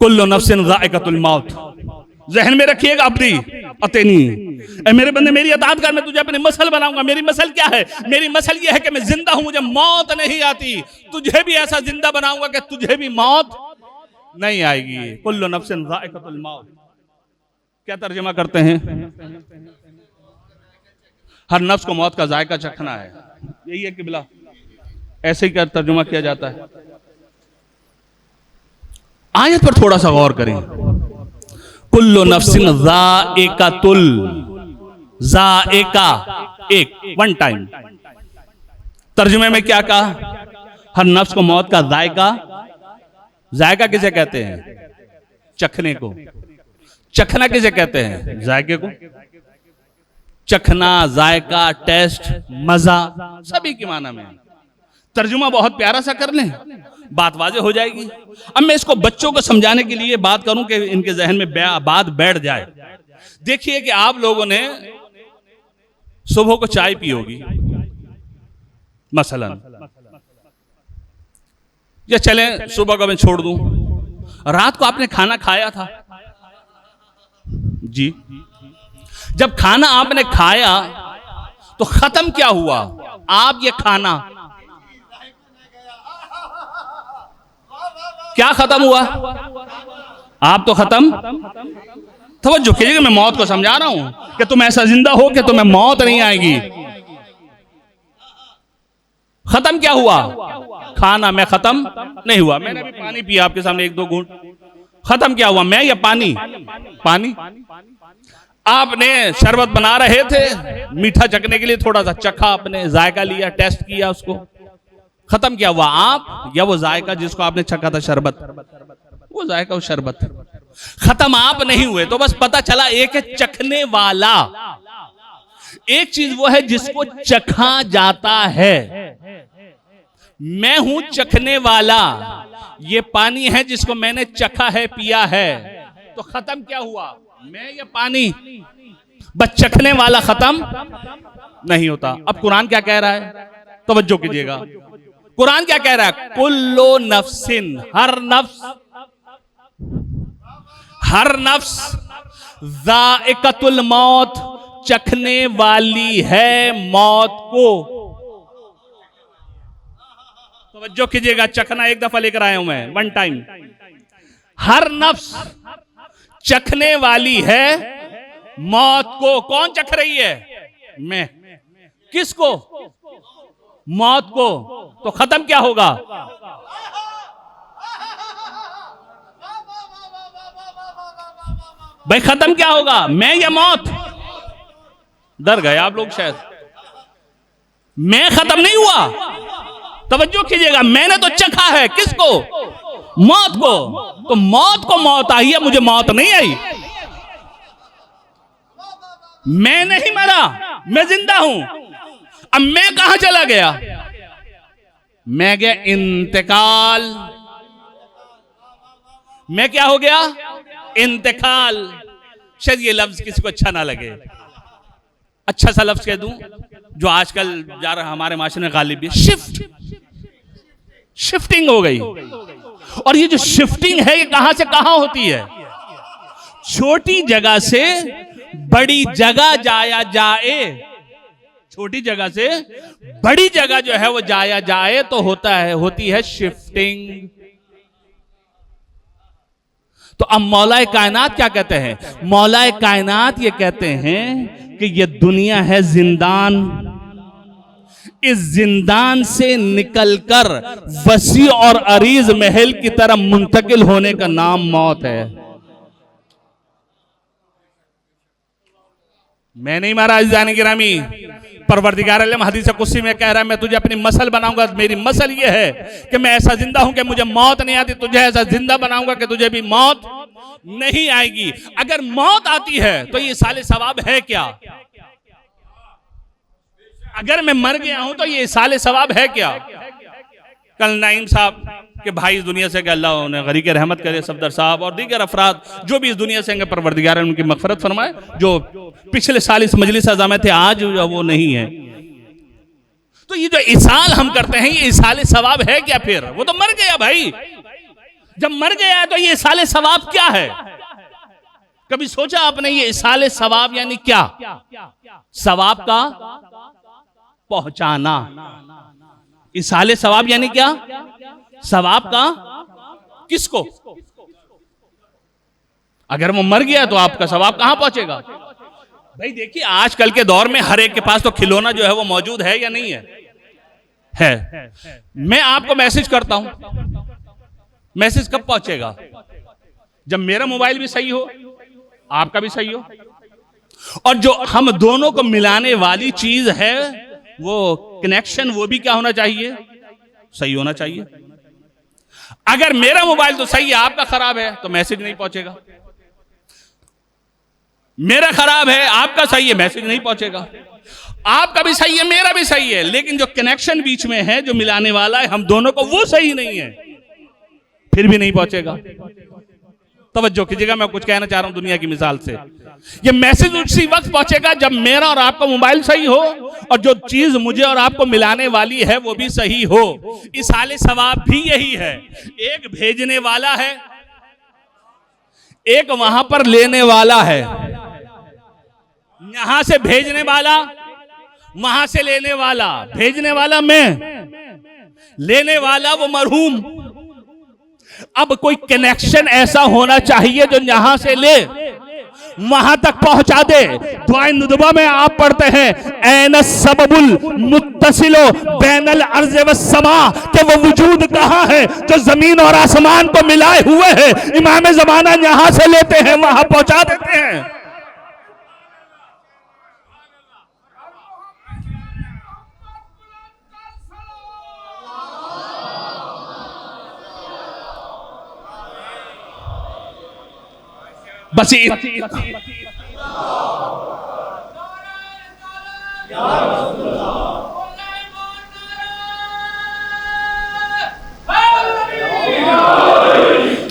A: कुल्लु नफ्सिन ज़ाइक़तुल मौत, जहन में रखिएगा अपनी अतनी, ए मेरे बंदे मेरी अताअत कर, मैं तुझे अपनी मसल बनाऊंगा। मेरी मसल क्या है, मेरी मसल ये है कि मैं जिंदा हूं, मुझे मौत नहीं आती। तुझे भी ऐसा जिंदा बनाऊंगा कि तुझे भी मौत नहीं आएगी। कुल्लु नफ्सिन ज़ाइक़तुल मौत, क्या तर्जमा करते हैं, हर नफ्स को मौत का जायका चखना है, यही है किबला, ऐसे ही क्या तर्जुमा किया जाता है। आयत पर थोड़ा सा गौर करें, कुल्लु नफ्सिन ज़ाइक़तुल, ज़ाइक़ा एक, वन टाइम। तर्जुमे में क्या कहा, हर नफ्स को मौत का जायका, जायका किसे कहते हैं, चखने को। चखना किसे कहते हैं, जायके को। चखना, जायका, टेस्ट, मजा, सभी की माना में। तर्जुमा बहुत प्यारा सा कर लें, बात वाजे हो जाएगी। अब मैं इसको बच्चों को समझाने के लिए बात करूं कि इनके जहन में बात बैठ जाए। देखिए कि आप लोगों ने सुबह को चाय पी होगी मसलन, या चलें सुबह को मैं छोड़ दूं, रात को आपने खाना खाया था जी, जब खाना आपने खाया तो खत्म क्या हुआ, आप ये खाना क्या खत्म हुआ, आप तो खत्म। तवज्जो कीजिएगा, मैं मौत को समझा रहा हूं कि तुम ऐसा जिंदा हो कि तुम्हें मौत नहीं आएगी। खत्म क्या हुआ, खाना, मैं खत्म नहीं हुआ। मैंने अभी पानी पिया आपके सामने एक दो घूंट, खत्म क्या हुआ, मैं या पानी, पानी। आपने शरबत बना रहे थे, मीठा चखने के लिए थोड़ा सा चखा, आपने जायका लिया, टेस्ट किया उसको, खत्म क्या हुआ, आप या वो जायका जिसको आपने चखा था शरबत, वो जायका, वो शरबत, खत्म आप नहीं हुए। तो बस पता चला एक है चखने वाला, एक चीज वो है जिसको चखा जाता है। मैं हूं चखने वाला, ये पानी है जिसको मैंने चखा है, पिया है। तो खत्म क्या हुआ, मैं या पानी, बस चखने वाला खत्म नहीं होता। अब कुरान क्या कह रहा है, तवज्जो कीजिएगा, कुरान क्या कह रहा है, कुल्लो नफ्सिन, हर नफ्स, हर नफ्स ज़ाइक़तुल मौत, चखने वाली है मौत को। तवज्जो कीजिएगा, चखना एक दफा लेकर आया हूं मैं, वन टाइम। हर नफ्स चखने वाली है मौत को। कौन चख रही है, मैं। किसको, मौत को, तो खत्म क्या होगा? भाई खत्म क्या होगा, मैं या मौत? डर गए आप लोग शायद। मैं खत्म नहीं हुआ, तवज्जो कीजिएगा, मैंने तो चखा है किसको? मौत को। तो मौत को मौत आई है, मुझे मौत नहीं आई। मैं नहीं मरा, मैं जिंदा हूं। अब मैं कहां चला गया? मैं गया इंतकाल। मैं क्या हो गया? इंतकाल। शायद ये लफ्ज किसी को अच्छा ना लगे, अच्छा सा लफ्ज कह दूं जो आजकल जा रहा हमारे माशरे में गालिब भी, शिफ्टिंग हो गई। और ये जो शिफ्टिंग है ये कहां से कहां होती है? छोटी जगह से बड़ी जगह जाया जाए, छोटी जगह से बड़ी जगह जो है वो जाया जाए तो होती है शिफ्टिंग। तो अब मौलाए कायनात क्या कहते हैं? मौलाए कायनात ये कहते हैं कि ये दुनिया है जिंदान, इस जिंदान से निकलकर वसी और अरीज महल की तरफ मुंतकिल होने का नाम मौत है। मैं नहीं मारा अज़ीज़ान गिरामी, परवरदिगार आलम हदीस कुस्सी में कह रहा है मैं तुझे अपनी मसल बनाऊंगा। मेरी मसल ये है कि मैं ऐसा जिंदा हूं कि मुझे मौत नहीं आती, तुझे ऐसा जिंदा बनाऊंगा कि तुझे भी मौत नहीं आएगी। अगर मौत आती है तो ये साले सवाब है क्या? अगर मैं मर गया हूं तो ये साले सवाब है क्या? कल नाइम साहब के भाई इस दुनिया से गए, अल्लाह उन्हें गरीक रहमत करे, सफदर साहब और दीगर अफराद जो भी इस दुनिया से गए, परवरदिगार उनकी मगफरत फरमाए। जो पिछले साल इस मजलिस अज़ा में थे, आज वो नहीं है। तो ये जो इसाल हम करते हैं ये इसाले सवाब है क्या? फिर वो तो मर गया भाई, जब मर गया है तो ये इसाले सवाब क्या है? कभी सोचा आपने ये इसाले सवाब यानी क्या? सवाब का पहुंचाना। इसाले सवाब यानी क्या? सवाब का किसको? अगर वो मर गया तो आपका सवाब कहां पहुंचेगा? भाई देखिए आजकल के दौर में हर एक के पास तो खिलौना जो है वो मौजूद है या नहीं है? मैं आपको मैसेज करता हूं, मैसेज कब पहुंचेगा? जब मेरा मोबाइल भी सही हो, आपका भी सही हो, और जो हम दोनों को मिलाने वाली चीज है वो कनेक्शन, वो भी क्या होना चाहिए? सही होना चाहिए। अगर मेरा मोबाइल तो सही है, आपका खराब है, तो मैसेज नहीं पहुंचेगा। मेरा खराब है, आपका सही है, मैसेज नहीं पहुंचेगा। आपका भी सही है, मेरा भी सही है, लेकिन जो कनेक्शन बीच में है, जो मिलाने वाला है हम दोनों को, वो सही नहीं है, फिर भी नहीं पहुंचेगा। तवज्जो कीजिएगा, मैं कुछ कहना चाह रहा हूं दुनिया की मिसाल से। ये मैसेज उसी वक्त पहुंचेगा जब मेरा और आपका मोबाइल सही हो और जो चीज मुझे और आपको मिलाने वाली है वो भी सही हो। इस हाले सवाब भी यही है, एक भेजने वाला है, एक वहां पर लेने वाला है। यहां से भेजने वाला, वहां से लेने वाला। भेजने वाला मैं, लेने वाला वो मरहूम। अब कोई कनेक्शन ऐसा होना चाहिए जो यहां से ले वहां तक पहुंचा दे। दुआए नुदबा में आप पढ़ते हैं ऐन सबबुल मुत्तसिलो बैनल अर्ज़ व समा, कि वो वजूद कहां है जो जमीन और आसमान को मिलाए हुए है। इमाम ज़माना यहां से लेते हैं वहां पहुंचा देते हैं। बस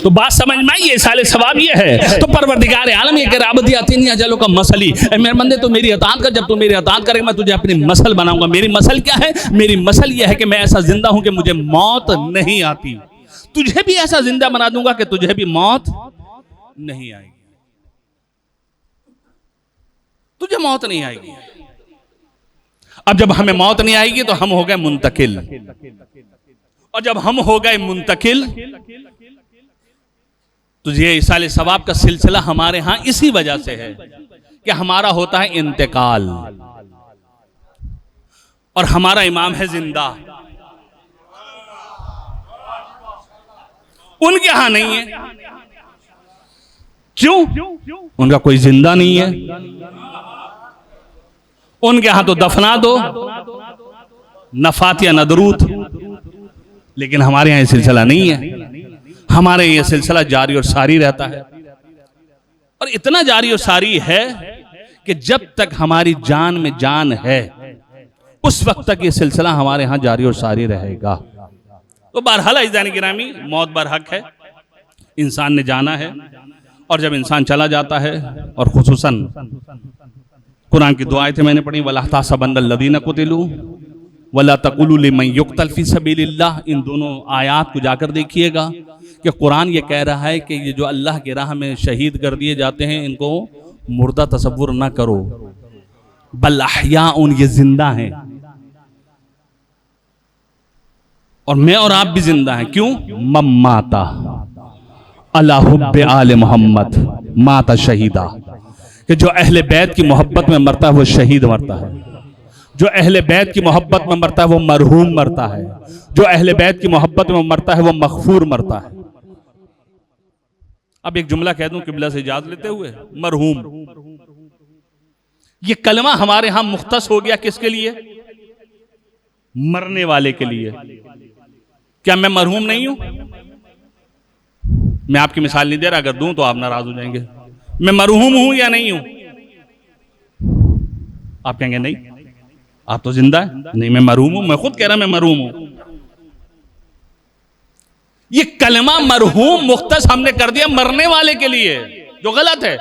A: तो बात समझ में आई? ये साले सवाब ये है। तो परवरदिगार आलम ये कराबती आतीनी अजलों का मसली, मेरे बंदे तो मेरी अताअत कर, जब तू मेरी अताअत करेगा मैं तुझे अपनी मसल बनाऊंगा। मेरी मसल क्या है? मेरी मसल ये है कि मैं ऐसा जिंदा हूं कि मुझे मौत नहीं आती। तुझे भी ऐसा जिंदा बना दूंगा कि तुझे भी मौत नहीं आएगी, तुझे मौत नहीं आएगी। अब जब हमें मौत नहीं आएगी तो हम हो गए मुंतकिल, और जब हम हो गए मुंतकिल तो ये इसाले सवाब का सिलसिला हमारे यहां इसी वजह से है कि हमारा होता है इंतकाल। और हमारा इमाम है जिंदा, उनके यहां नहीं है। क्यों? उनका कोई जिंदा नहीं है। उनके यहां तो दफना दो, न फातिया न दरूद, लेकिन हमारे यहां ये सिलसिला नहीं है। हमारे ये सिलसिला जारी और सारी रहता है, और इतना जारी और सारी है कि जब तक हमारी जान में जान है उस वक्त तक ये सिलसिला हमारे यहां जारी और सारी रहेगा। तो बहरहाल इज़ान गिरामी, मौत बरहक है, इंसान ने जाना है, और जब इंसान चला जाता है, और खुसूसन कुरान की दुआएं थे मैंने पढ़ी, वला तहसबन्नल्लज़ीना कुतिलू वला तक़ूलू लिमन युक़तल फ़ी सबीलिल्लाह, इन दोनों आयात को जाकर देखिएगा कि कुरान ये कह रहा है कि ये जो अल्लाह की राह में शहीद कर दिए जाते हैं इनको मुर्दा तसव्वुर ना करो, बल अहयाउन, ये जिंदा हैं, और मैं और आप भी जिंदा हैं। क्यों? मम्माता अला हुब्बे आले मोहम्मद माता शहीदा, कि जो अहले बैत की मोहब्बत में मरता है वो शहीद मरता है, जो अहले बैत की मोहब्बत में मरता है वो मरहूम मरता है, जो अहले बैत की मोहब्बत में मरता है वो मगफूर मरता है। अब एक जुमला कह दूं किबला से इजाजत लेते हुए, मरहूम, ये कलमा हमारे यहां मुख्तस हो गया किसके लिए? मरने वाले के लिए। क्या मैं मरहूम नहीं हूं? मैं आपकी मिसाल नहीं दे रहा, अगर दूं तो आप नाराज हो जाएंगे। मैं मरहूम हूं या नहीं हूं? आप कहेंगे नहीं, आप तो जिंदा है। नहीं, मैं मरहूम हूं, मैं खुद कह रहा मैं मरहूम हूं। ये कलमा मरहूम मुख्तस हमने कर दिया मरने वाले के लिए, जो गलत है।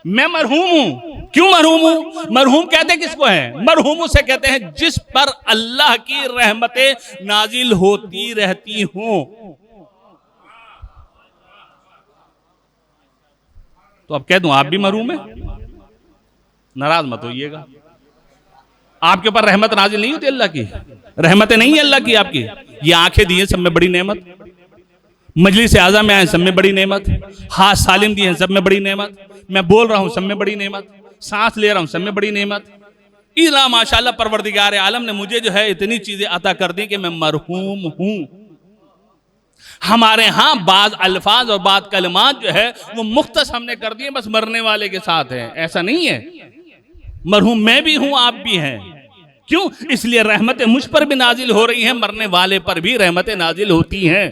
A: मैं मरहूम हूं। क्यों मरहूम हूं? मरहूम कहते किसको है? मरहूम उसे कहते हैं जिस पर अल्लाह की रहमतें नाजिल होती रहती हों। तो अब कह दूं आप भी मरहूम है, नाराज मत होइएगा। आपके ऊपर रहमत नाजिल नहीं होती अल्लाह की, रहमतें नहीं है अल्लाह की आपकी। ये आंखें दी है सब में बड़ी नेमत, मजलिस आज़ा में आए सब में बड़ी नेमत, हाथ सालिम दिए हैं सब में बड़ी नेमत, मैं बोल रहा हूं सब में बड़ी नेमत, सांस ले रहा हूं सब में बड़ी नेमत। इला माशाल्लाह परवरदिगार आलम ने मुझे जो है इतनी चीजें अता कर दी कि मैं मरहूम हूं। हमारे यहां बाज अल्फाज और बात कलमात जो है वो मुख्तस हमने कर दिए, बस मरने वाले के साथ है, ऐसा नहीं है। मरहूम मैं भी हूं, आप भी हैं। क्यों? इसलिए रहमतें मुझ पर भी नाजिल हो रही हैं, मरने वाले पर भी रहमतें नाजिल होती हैं।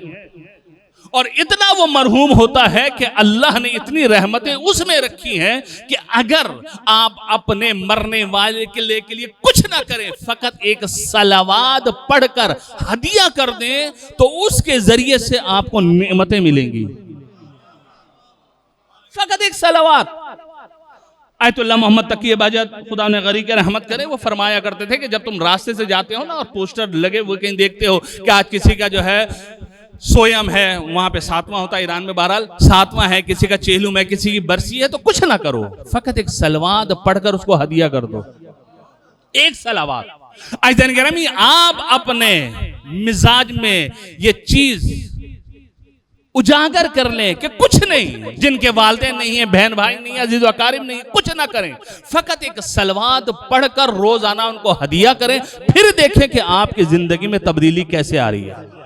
A: और इतना वो मरहूम होता है कि अल्लाह ने इतनी रहमतें उसमें रखी हैं कि अगर आप अपने मरने वाले के लिए कुछ ना करें, फकत एक सलावात पढ़कर हदिया कर दें, तो उसके जरिए से आपको नेमतें मिलेंगी। फकत एक सलावात। आयतुल्लाह मोहम्मद तकी बाजत खुदा ने गरी के रहमत करे, वो फरमाया करते थे कि जब तुम रास्ते से जाते हो ना और पोस्टर लगे वो कहीं देखते हो कि आज किसी का जो है सोयम है, वहां पे 7वां होता है ईरान में, बहरहाल 7वां है, किसी का चेहलुम है, किसी की बरसी है, तो कुछ ना करो, फकत एक सलवात पढ़कर उसको हदिया कर दो। एक सलावात। आइज़ान गिरामी, आप अपने मिजाज में ये चीज उजागर कर लें कि कुछ नहीं, जिनके वालिदैन नहीं है, बहन भाई नहीं है, अजीज अकारिब नहीं है, कुछ ना करें, फकत एक सलवात पढ़कर रोजाना उनको हदिया करें, फिर देखें कि आपकी जिंदगी में तब्दीली कैसे आ रही है।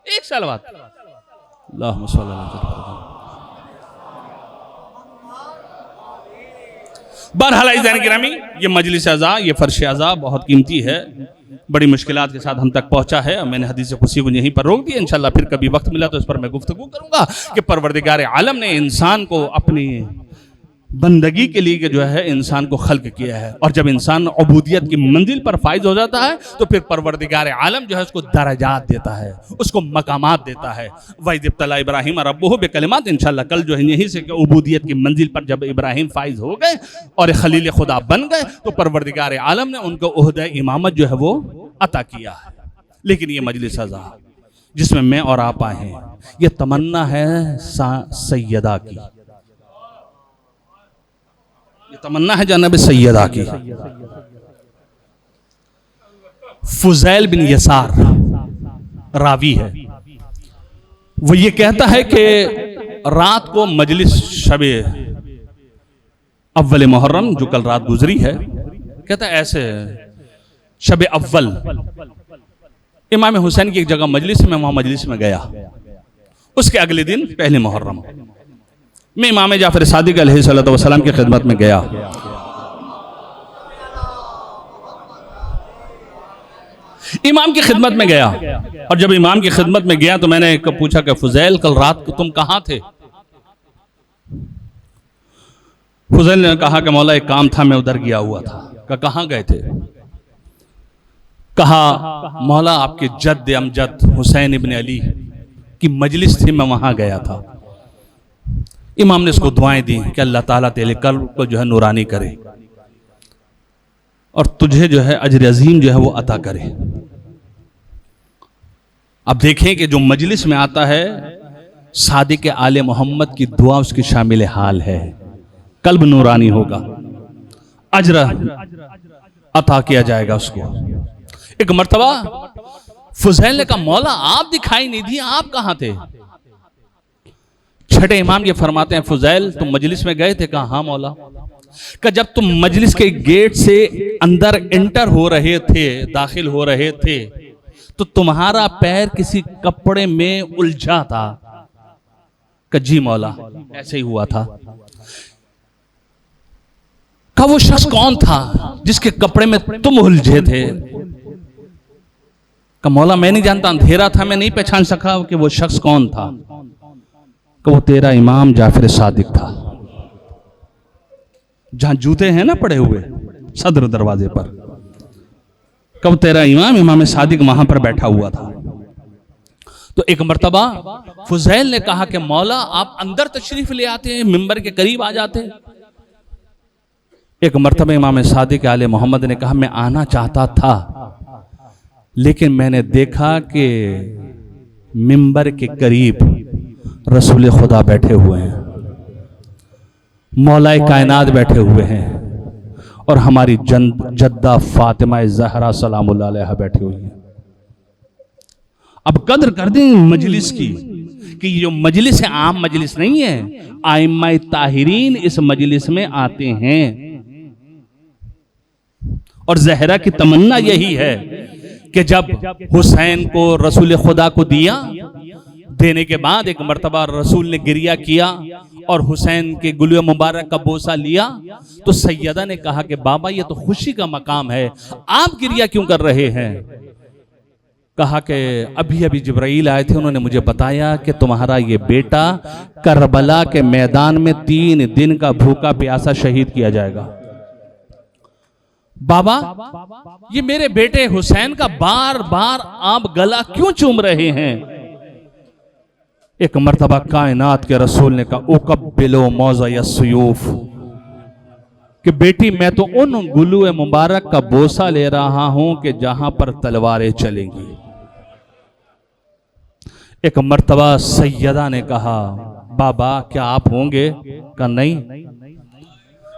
A: एक सलवात। अल्लाहुम्मा सल्ली अला। बहरहाल इज़ान गिरामी, ये मजलिस अज़ा, ये फर्श अज़ा बहुत कीमती है, बड़ी मुश्किलात के साथ हम तक पहुंचा है। मैंने हदीस खुशी को यहीं पर रोक दिया। इंशाल्लाह फिर कभी वक्त मिला तो इस पर मैं गुफ्तगू करूंगा कि परवरदिगार आलम ने इंसान को अपनी बंदगी के लिए जो है इंसान को खल्क किया है, और जब इंसान उबूदियत की मंजिल पर फाइज हो जाता है तो फिर परवरदिगार आलम जो है उसको दरजात देता है, उसको मकामात देता है। वइज़ इब्तला इब्राहीम रब्बुहु बिकलिमात, इंशाल्लाह कल जो है यहीं से उबूदियत की मंजिल पर जब इब्राहीम फाइज हो गए और खलील खुदा बन गए तो परवरदिगार आलम ने उनको ओहदा इमामत जो है वो अता किया है। लेकिन ये मजलिस अज़ा जिसमें मैं और आप आए हैं, ये तमन्ना है सैयदा की, ये तमन्ना है जनाब सैयदा की। फुज़ैल बिन यसार रावी है, वो ये कहता है कि रात को मजलिस शबे अव्वल मुहर्रम जो कल रात गुजरी है, कहता है ऐसे शब अव्वल इमाम हुसैन की एक जगह मजलिस में, वहां मजलिस में गया। उसके अगले दिन पहले मुहर्रम में इमाम जाफर सादिक अलैहिस्सलातु वस्सलाम की खिदमत में गया। इमाम की खिदमत में गया, और जब इमाम की खिदमत में गया तो मैंने पूछा कि फुजैल, कल रात को तुम कहां थे? फुजैल ने कहा कि मौला एक काम था, मैं उधर गया हुआ था। कहां गए थे? कहा मौला आपके जद्द अमजद हुसैन इब्न अली की मजलिस थी, मैं वहां गया था। इमाम ने उसको दुआएं दी कि अल्लाह ताला तेरे कल्ब को जो है नूरानी करे और तुझे जो है अजर अजीम जो है वो अता करे। अब देखें कि जो मजलिस में आता है, सादिक आले मोहम्मद की दुआ उसकी शामिल हाल है, कल्ब नूरानी होगा, अजर अता किया जाएगा उसको। एक मर्तबा फुजैल ने कहा मौला आप दिखाई नहीं दिए, आप कहां थे? छठे इमाम ये फरमाते हैं फुजैल तुम मजलिस में गए थे? कहा हाँ मौला। कि जब तुम मजलिस के गेट से अंदर एंटर हो रहे थे, दाखिल हो रहे थे, तो तुम्हारा पैर किसी कपड़े में उलझा था। कि जी मौला ऐसे ही हुआ था। का वो शख्स कौन था जिसके कपड़े में तुम उलझे थे? का मौला मैं नहीं जानता, अंधेरा था, मैं नहीं पहचान सका कि वो शख्स कौन था। कि वो तेरा इमाम जाफर सादिक था, जहां जूते हैं ना पड़े हुए सदर दरवाजे पर। कब तेरा इमाम सादिक वहां पर बैठा हुआ था। तो एक मर्तबा फुजैल ने कहा कि मौला आप अंदर तशरीफ ले आते, मिंबर के करीब आ जाते। एक मर्तबा इमाम सादिक आले मोहम्मद ने कहा मैं आना चाहता था, लेकिन मैंने देखा कि मिंबर के करीब रसूल खुदा बैठे हुए हैं, मौलाए कायनात बैठे हुए हैं, और हमारी जद्दा फातिमा ज़हरा सलामुल्लाह अलैहा बैठी हुई है। अब कद्र कर दें मजलिस की कि ये जो मजलिस है आम मजलिस नहीं है, आइम्मा ताहिरीन इस मजलिस में आते हैं। और ज़हरा की तमन्ना यही है कि जब हुसैन को रसूल खुदा को दिया, देने के बाद एक मर्तबा रसूल ने गिरिया किया और हुसैन के गुलवे मुबारक का बोसा लिया, तो सैयदा ने कहा कि बाबा ये तो खुशी का मकाम है, आप गिरिया क्यों कर रहे हैं? कहा कि अभी अभी जिब्राइल आए थे, उन्होंने मुझे बताया कि तुम्हारा ये बेटा करबला के मैदान में 3 दिन का भूखा प्यासा शहीद किया जाएगा। बाबा ये मेरे बेटे हुसैन का बार बार आप गला क्यों चूम रहे हैं? एक मर्तबा कायनात के रसूल ने कहा उकब्बिलो मौज़ा यस्सूफ, कि बेटी मैं तो उन गुलूए मुबारक का बोसा ले रहा हूं कि जहां पर तलवारें चलेंगी। एक मर्तबा सैयदा ने कहा बाबा क्या आप होंगे? कहा नहीं।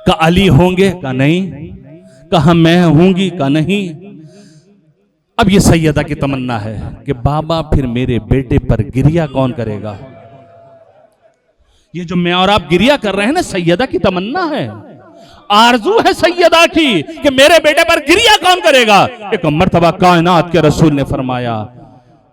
A: कहा अली होंगे? कहा नहीं। कहा मैं होंगी? कहा नहीं। अब ये सैयदा की तमन्ना है कि बाबा फिर मेरे बेटे पर गिरिया कौन करेगा? ये जो मैं और आप गिरिया कर रहे हैं ना, सैयदा की तमन्ना है, आरजू है सैयदा की कि मेरे बेटे पर गिरिया कौन करेगा। एक मर्तबा कायनात के रसूल ने फरमाया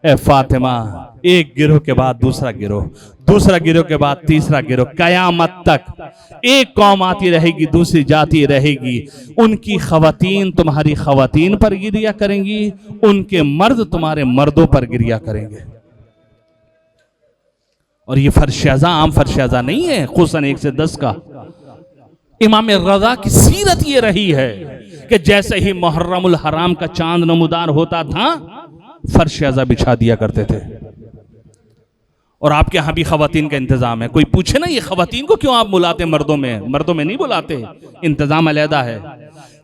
A: ए फातिमा, एक गिरोह के बाद दूसरा गिरोह, दूसरा गिरोह के बाद तीसरा गिरोह, कयामत तक एक कौम आती रहेगी, दूसरी जाती रहेगी, उनकी खवातीन तुम्हारी खवातीन पर गिरिया करेंगी, उनके मर्द तुम्हारे मर्दों पर गिरिया करेंगे। और ये फर्शाजा आम फर्शाजा नहीं है खुसन 1 से 10 का। इमाम रज़ा की सीरत ये रही है कि जैसे ही मुहर्रमुल हराम का चांद नमूदार होता था, फर्शाजा बिछा दिया करते थे। और आपके यहां भी खवातीन का इंतजाम है। कोई पूछे ना ये खवातीन को क्यों आप बुलाते मर्दों में? मर्दों में नहीं बुलाते, इंतजाम अलहदा है।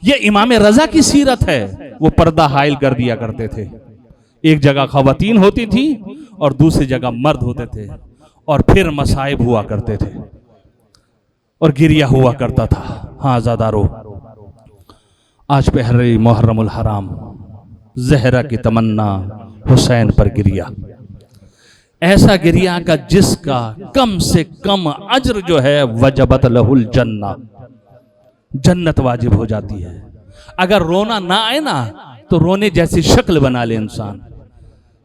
A: ये इमाम रज़ा की सीरत है, वो पर्दा हाइल कर दिया करते थे। एक जगह खवातीन होती थी और दूसरी जगह मर्द होते थे, और फिर मसाइब हुआ करते थे और गिरिया हुआ करता था। हाँ ज़ादारो, आज पहले मुहर्रमुल हराम, ज़हरा की तमन्ना, हुसैन पर गिरिया, ऐसा गिरिया का जिसका कम से कम अज्र जो है वजबत लहुल जन्ना, जन्नत वाजिब हो जाती है। अगर रोना ना आए ना तो रोने जैसी शक्ल बना ले इंसान,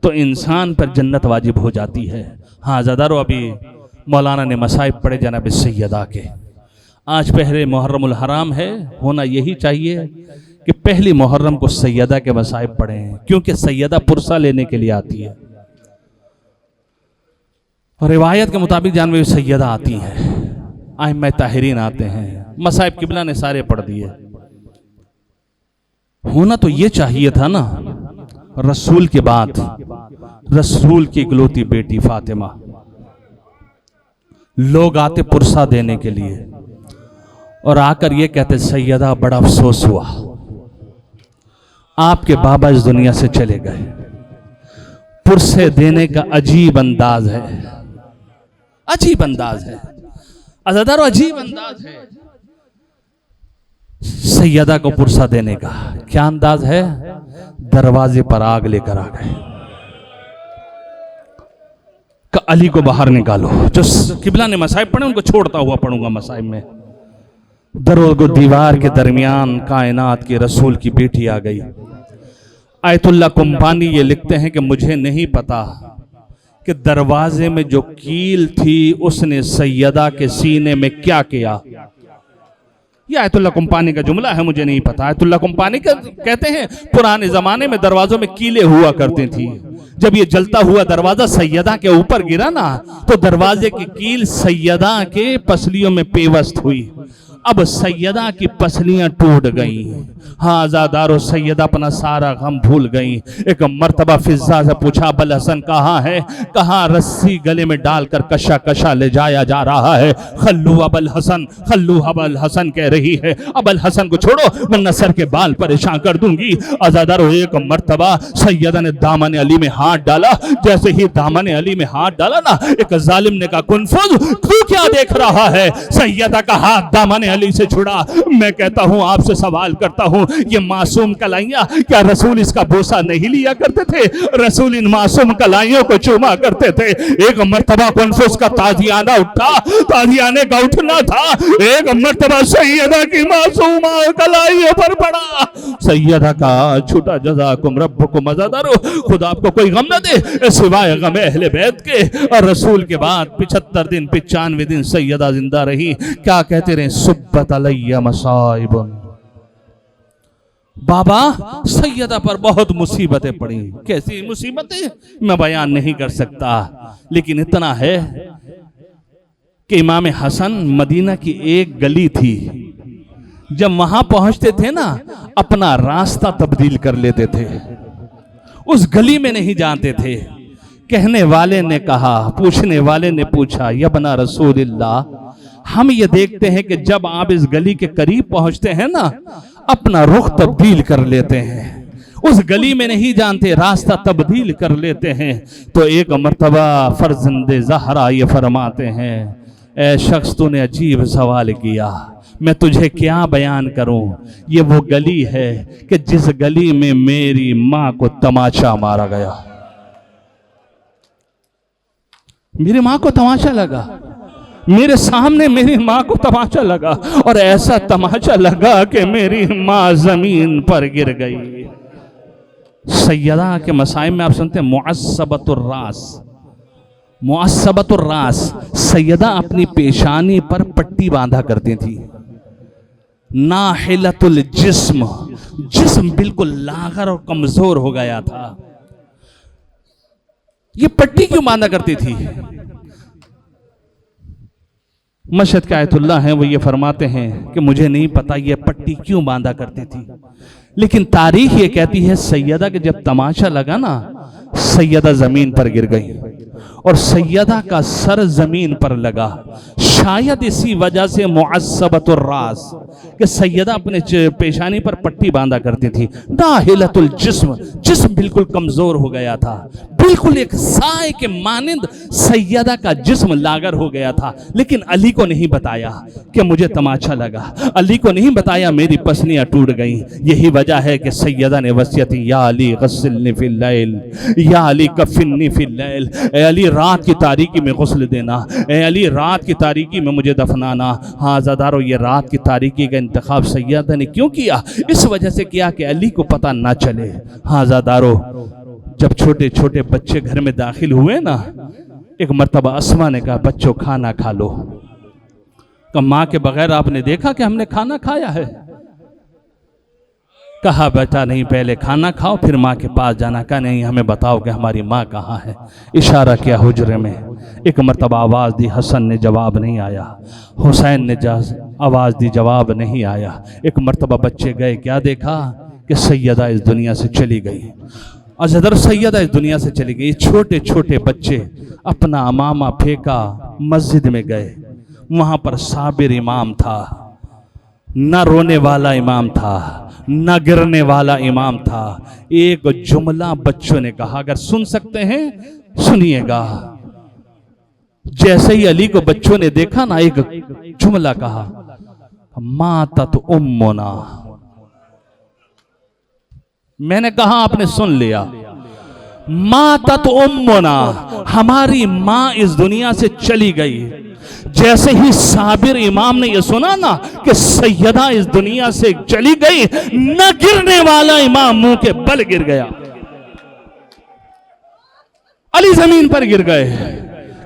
A: तो इंसान पर जन्नत वाजिब हो जाती है। हाँ ज़ादारो, अभी मौलाना ने मसाइब पढ़े जनाब सैयदा के। आज पहले मुहर्रमुल हराम है, होना यही चाहिए कि पहली मुहर्रम को सैयदा के मसाइब पढ़े हैं, क्योंकि सैयदा पुरसा लेने के लिए आती है। और रिवायत के मुताबिक जानवे सैयदा आती हैं, आइम्मा ताहिरीन आते हैं, मसाइब किबला ने सारे पढ़ दिए। होना तो ये चाहिए था ना, रसूल के बाद रसूल की इकलौती बेटी फातिमा, लोग आते पुरसा देने के लिए और आकर ये कहते सैयदा बड़ा अफसोस हुआ, आपके बाबा इस दुनिया से चले गए। पुरसे देने का अजीब अंदाज है, अजीब अंदाज है अज़ादारो, अजीब अंदाज है सैयदा को पुरसा देने का। क्या अंदाज है? दरवाजे पर आग लेकर आ गए, अली को बाहर निकालो। जो किबला ने मसाइब पढ़े उनको छोड़ता हुआ पढ़ूंगा मसाइब में। दरोगो दीवार के दरमियान कायनात के रसूल की बेटी आ गई। आयतुल्लाह कुंबानी ये लिखते हैं कि मुझे नहीं पता कि दरवाजे में जो कील थी उसने सैयदा के सीने में क्या किया। यह आयतुल्लाह कुंबानी का जुमला है, मुझे नहीं पता। आयतुल्लाह कुंबानी कहते हैं पुराने जमाने में दरवाजों में कीलें हुआ करती थी। जब ये जलता हुआ दरवाजा सैयदा के ऊपर गिरा ना, तो दरवाजे की कील सैयदा के पसलियों में पेवस्त हुई। अब सैयदा की पसलियां टूट गई। हाँ आज़ादारो, सैयदा अपना सारा गम भूल गई। एक मर्तबा फिजा से पूछा अबुल हसन कहाँ है? कहाँ? रस्सी गले में डालकर कशा कशा ले जाया जा रहा है। खल्लू अबुल हसन, खल्लू अबुल हसन कह रही है। अबुल हसन को छोड़ो वरना सर के बाल परेशान कर दूंगी। आज़ादारो, एक मर्तबा सैयदा ने दामन अली में हाथ डाला। जैसे ही दामन अली में हाथ डाला ना, एक जालिम ने कहा कुनफुज, तू क्या देख रहा है? सैयदा का हाथ दामन अली से छुड़ा। मैं कहता हूं, आपसे सवाल करता हूं, ये मासूम कलाइयां, क्या रसूल इसका बोसा नहीं लिया करते थे? रसूल इन मासूम कलाइयों को चूमा करते थे। एक मर्तबा कुनफुस का ताजियाना उठा, ताजियाने का उठना था। एक मर्तबा सैयदा की मासूम कलाइयों पर पड़ा। सैयदा का छुटा जज़ाकुम रब्बुकुम अज़ादारो, खुदा आपको कोई गम न दे सिवाय गम अहले बैत के। और रसूल के बाद 75 दिन 95 दिन सैयदा जिंदा रही। क्या कहते रहे? सुब्बत अलैया मसाइबुन। बाबा, सैयदा पर बहुत मुसीबतें पड़ी। कैसी मुसीबतें मैं बयान नहीं कर सकता, लेकिन इतना है कि इमाम हसन मदीना की एक गली थी, जब वहां पहुंचते थे ना, अपना रास्ता तब्दील कर लेते थे, उस गली में नहीं जानते थे। कहने वाले ने कहा, पूछने वाले ने पूछा, यबना रसूलिल्लाह, हम ये देखते हैं कि जब आप इस गली के करीब पहुंचते हैं ना, अपना रुख तब्दील कर लेते हैं। उस गली में नहीं जानते, रास्ता तब्दील कर लेते हैं। तो एक मर्तबा फर्जंदे ज़हरा ये फरमाते हैं, ए शख्स तूने अजीब सवाल किया, मैं तुझे क्या बयान करूं। ये वो गली है कि जिस गली में मेरी माँ को तमाचा मारा गया। मेरी माँ को तमाचा लगा, मेरे सामने मेरी माँ को तमाचा लगा, और ऐसा तमाचा लगा कि मेरी माँ जमीन पर गिर गई। सैयदा के मसाइब में आप सुनते हैं मुअस्सबतुर रास, मुअस्सबतुर रास। सैयदा अपनी पेशानी पर पट्टी बांधा करती थी। नाहिलतुल जिस्म, जिस्म बिल्कुल लागर और कमजोर हो गया था। ये पट्टी क्यों बांधा करती थी? मशहद के आयतुल्लाह हैं, वो ये फरमाते हैं कि मुझे नहीं पता ये पट्टी क्यों बांधा करती थी, लेकिन तारीख ये कहती है सैयदा के जब तमाचा लगा ना, सैयदा जमीन पर गिर गई और सैयदा का सर जमीन पर लगा। शायद इसी वजह से मुअस्सबतुर रास कि सैयदा अपने पेशानी पर पट्टी बांधा करती थी। नाहिलतुल जिस्म, जिस्म बिल्कुल कमजोर हो गया था, बिल्कुल एक साए के मानिंद सैयदा का जिस्म लागर हो गया था, लेकिन अली को नहीं बताया कि मुझे तमाचा लगा, अली को नहीं बताया मेरी पसलियां टूट गईं। यही वजह है कि सैयदा ने वसीयत, या अली गस्सिलनी फिल लैल, या अली कफिन्नी फिल लैल, ए अली रात की तारीकी में गुस्ल देना, ए अली रात की तारीकी में मुझे दफनाना। हाँ ज़ादारो, ये रात की तारीकी का इंतखाब सैयदा ने क्यों किया? इस वजह से किया कि अली को पता ना चले। हाँ ज़ादारो, जब छोटे छोटे बच्चे घर में दाखिल हुए ना, एक मर्तबा अस्मा ने कहा बच्चों खाना खा लो। कहा माँ के बगैर आपने देखा कि हमने खाना खाया है? कहा बेटा नहीं, पहले खाना खाओ फिर माँ के पास जाना। कहा नहीं, हमें बताओ कि हमारी माँ कहाँ है। इशारा किया हुजरे में। एक मर्तबा आवाज़ दी, हसन ने जवाब नहीं आया, हुसैन ने आवाज़ दी, जवाब नहीं आया। एक मर्तबा बच्चे गए, क्या देखा कि सैयदा इस दुनिया से चली गई। अजदर सैयदा इस दुनिया से चली गई। छोटे छोटे बच्चे अपना अमामा फेंका, मस्जिद में गए। वहाँ पर साबिर इमाम था, न रोने वाला इमाम था, न गिरने वाला इमाम था। एक जुमला बच्चों ने कहा, अगर सुन सकते हैं सुनिएगा। जैसे ही अली को बच्चों ने देखा ना, एक जुमला कहा, मातत उम्मुना। मैंने कहा आपने सुन लिया, मातत उम्मुना, हमारी माँ इस दुनिया से चली गई। जैसे ही साबिर इमाम ने यह सुना ना कि सैयदा इस दुनिया से चली गई, न गिरने वाला इमाम मुंह के बल गिर गया। अली जमीन पर गिर गए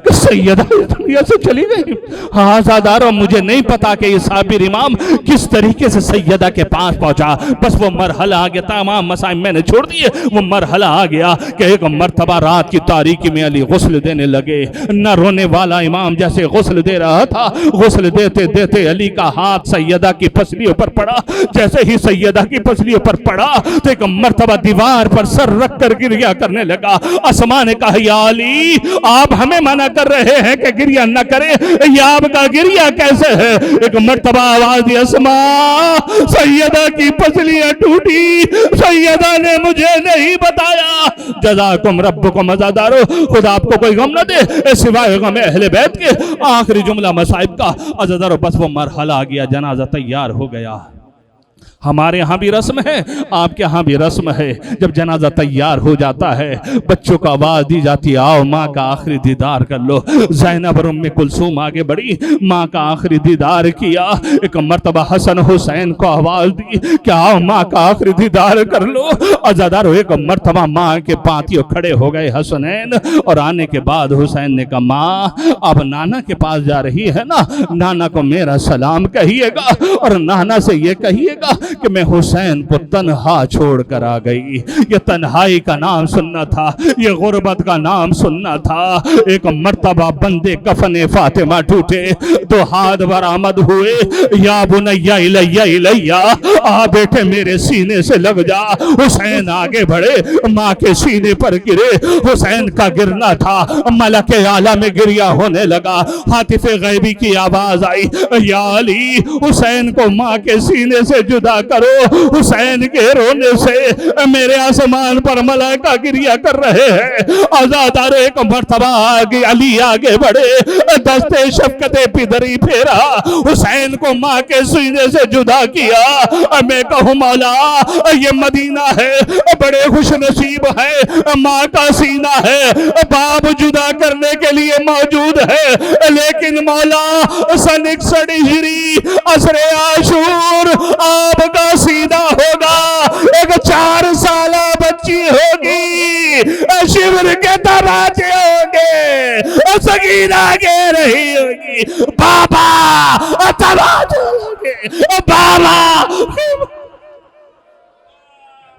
A: कि सैयदा इस दुनिया से चली गई। हाँ ज़ादारो, मुझे नहीं पता कि ये साबिर इमाम किस तरीके से सैयदा के पास पहुंचा। बस वो मरहला आ गया, तमाम मसाइल मैंने छोड़ दिए। वो मरहला आ गया कि एक मर्तबा रात की तारीकी में अली गुस्ल देने लगे। न रोने वाला इमाम जैसे गुस्ल दे रहा था, गुस्ल देते देते अली का हाथ सैयदा की पसलियों पर पड़ा। जैसे ही सैयदा की पसलियों पर पड़ा तो एक मर्तबा दीवार पर सर रख कर गिरिया करने लगा। अस्मा ने कहा, या अली, आप हमें मना कर रहे हैं कि गिरिया न करें, या आपका गिरिया कैसे है? एक मर्तबा आवाज दी, अस्मा, सैयदा की पसलियां टूटी, सैयदा ने मुझे नहीं बताया। जज़ाकुम रब्बुकुम अज़ादारो, खुदा आपको कोई गम न दे सिवाय गम अहले बैत के। आखिरी जुमला मसाइब का। अज़ादारो, बस वो मरहला आ गया, जनाजा तैयार हो गया। हमारे यहाँ भी रस्म है, आपके यहाँ भी रस्म है। जब जनाजा तैयार हो जाता है, बच्चों को आवाज़ दी जाती है, आओ माँ का आखिरी दीदार कर लो। ज़ैनब और उम्मे कुलसूम आगे बढ़ी, माँ का आखिरी दीदार किया। एक मर्तबा हसन हुसैन को आवाज़ दी कि आओ माँ का आखिरी दीदार कर लो। अज़ादारो, एक मर्तबा माँ के पातियों खड़े हो गए हसनैन, और आने के बाद हुसैन ने कहा, माँ अब नाना के पास जा रही है ना, नाना को मेरा सलाम कहिएगा, और नाना से ये कहिएगा कि मैं हुसैन को तन्हा छोड़ कर आ गई। ये तन्हाई का नाम सुनना था, ये गुर्बत का नाम सुनना था। एक मर्तबा बंदे कफने फातिमा टूटे, दो हाथ बरामद हुए, या बुनैया इलैया इलैया, आ बेटे मेरे सीने से लग जा। हुसैन आगे बढ़े, माँ के सीने पर गिरे। हुसैन का गिरना था, मलके आला में गिरिया होने लगा। हातिफे गैबी की आवाज आई, या अली, हुसैन को माँ के सीने से जुदा करो। हुसैन के रोने से मेरे आसमान पर मलाइका गिरिया कर रहे हैं। आज़ादारो, एक मर्तबा आगे अली आगे बढ़े, दस्ते शफकते पिदरी फेरा, हुसैन को माँ के सीने से जुदा किया। मैं कहूँ मौला, ये मदीना है, बड़े खुश नसीब है, माँ का सीना है, बाप जुदा करने के लिए मौजूद है। लेकिन मौला, सन 61 हिजरी असरे आशूर आपका सीना होगा, एक 4 साल बच्ची होगी, शिविर के तमाचे होंगे, सगीना के रही होगी, बाबा तमाचे होंगे, बाबा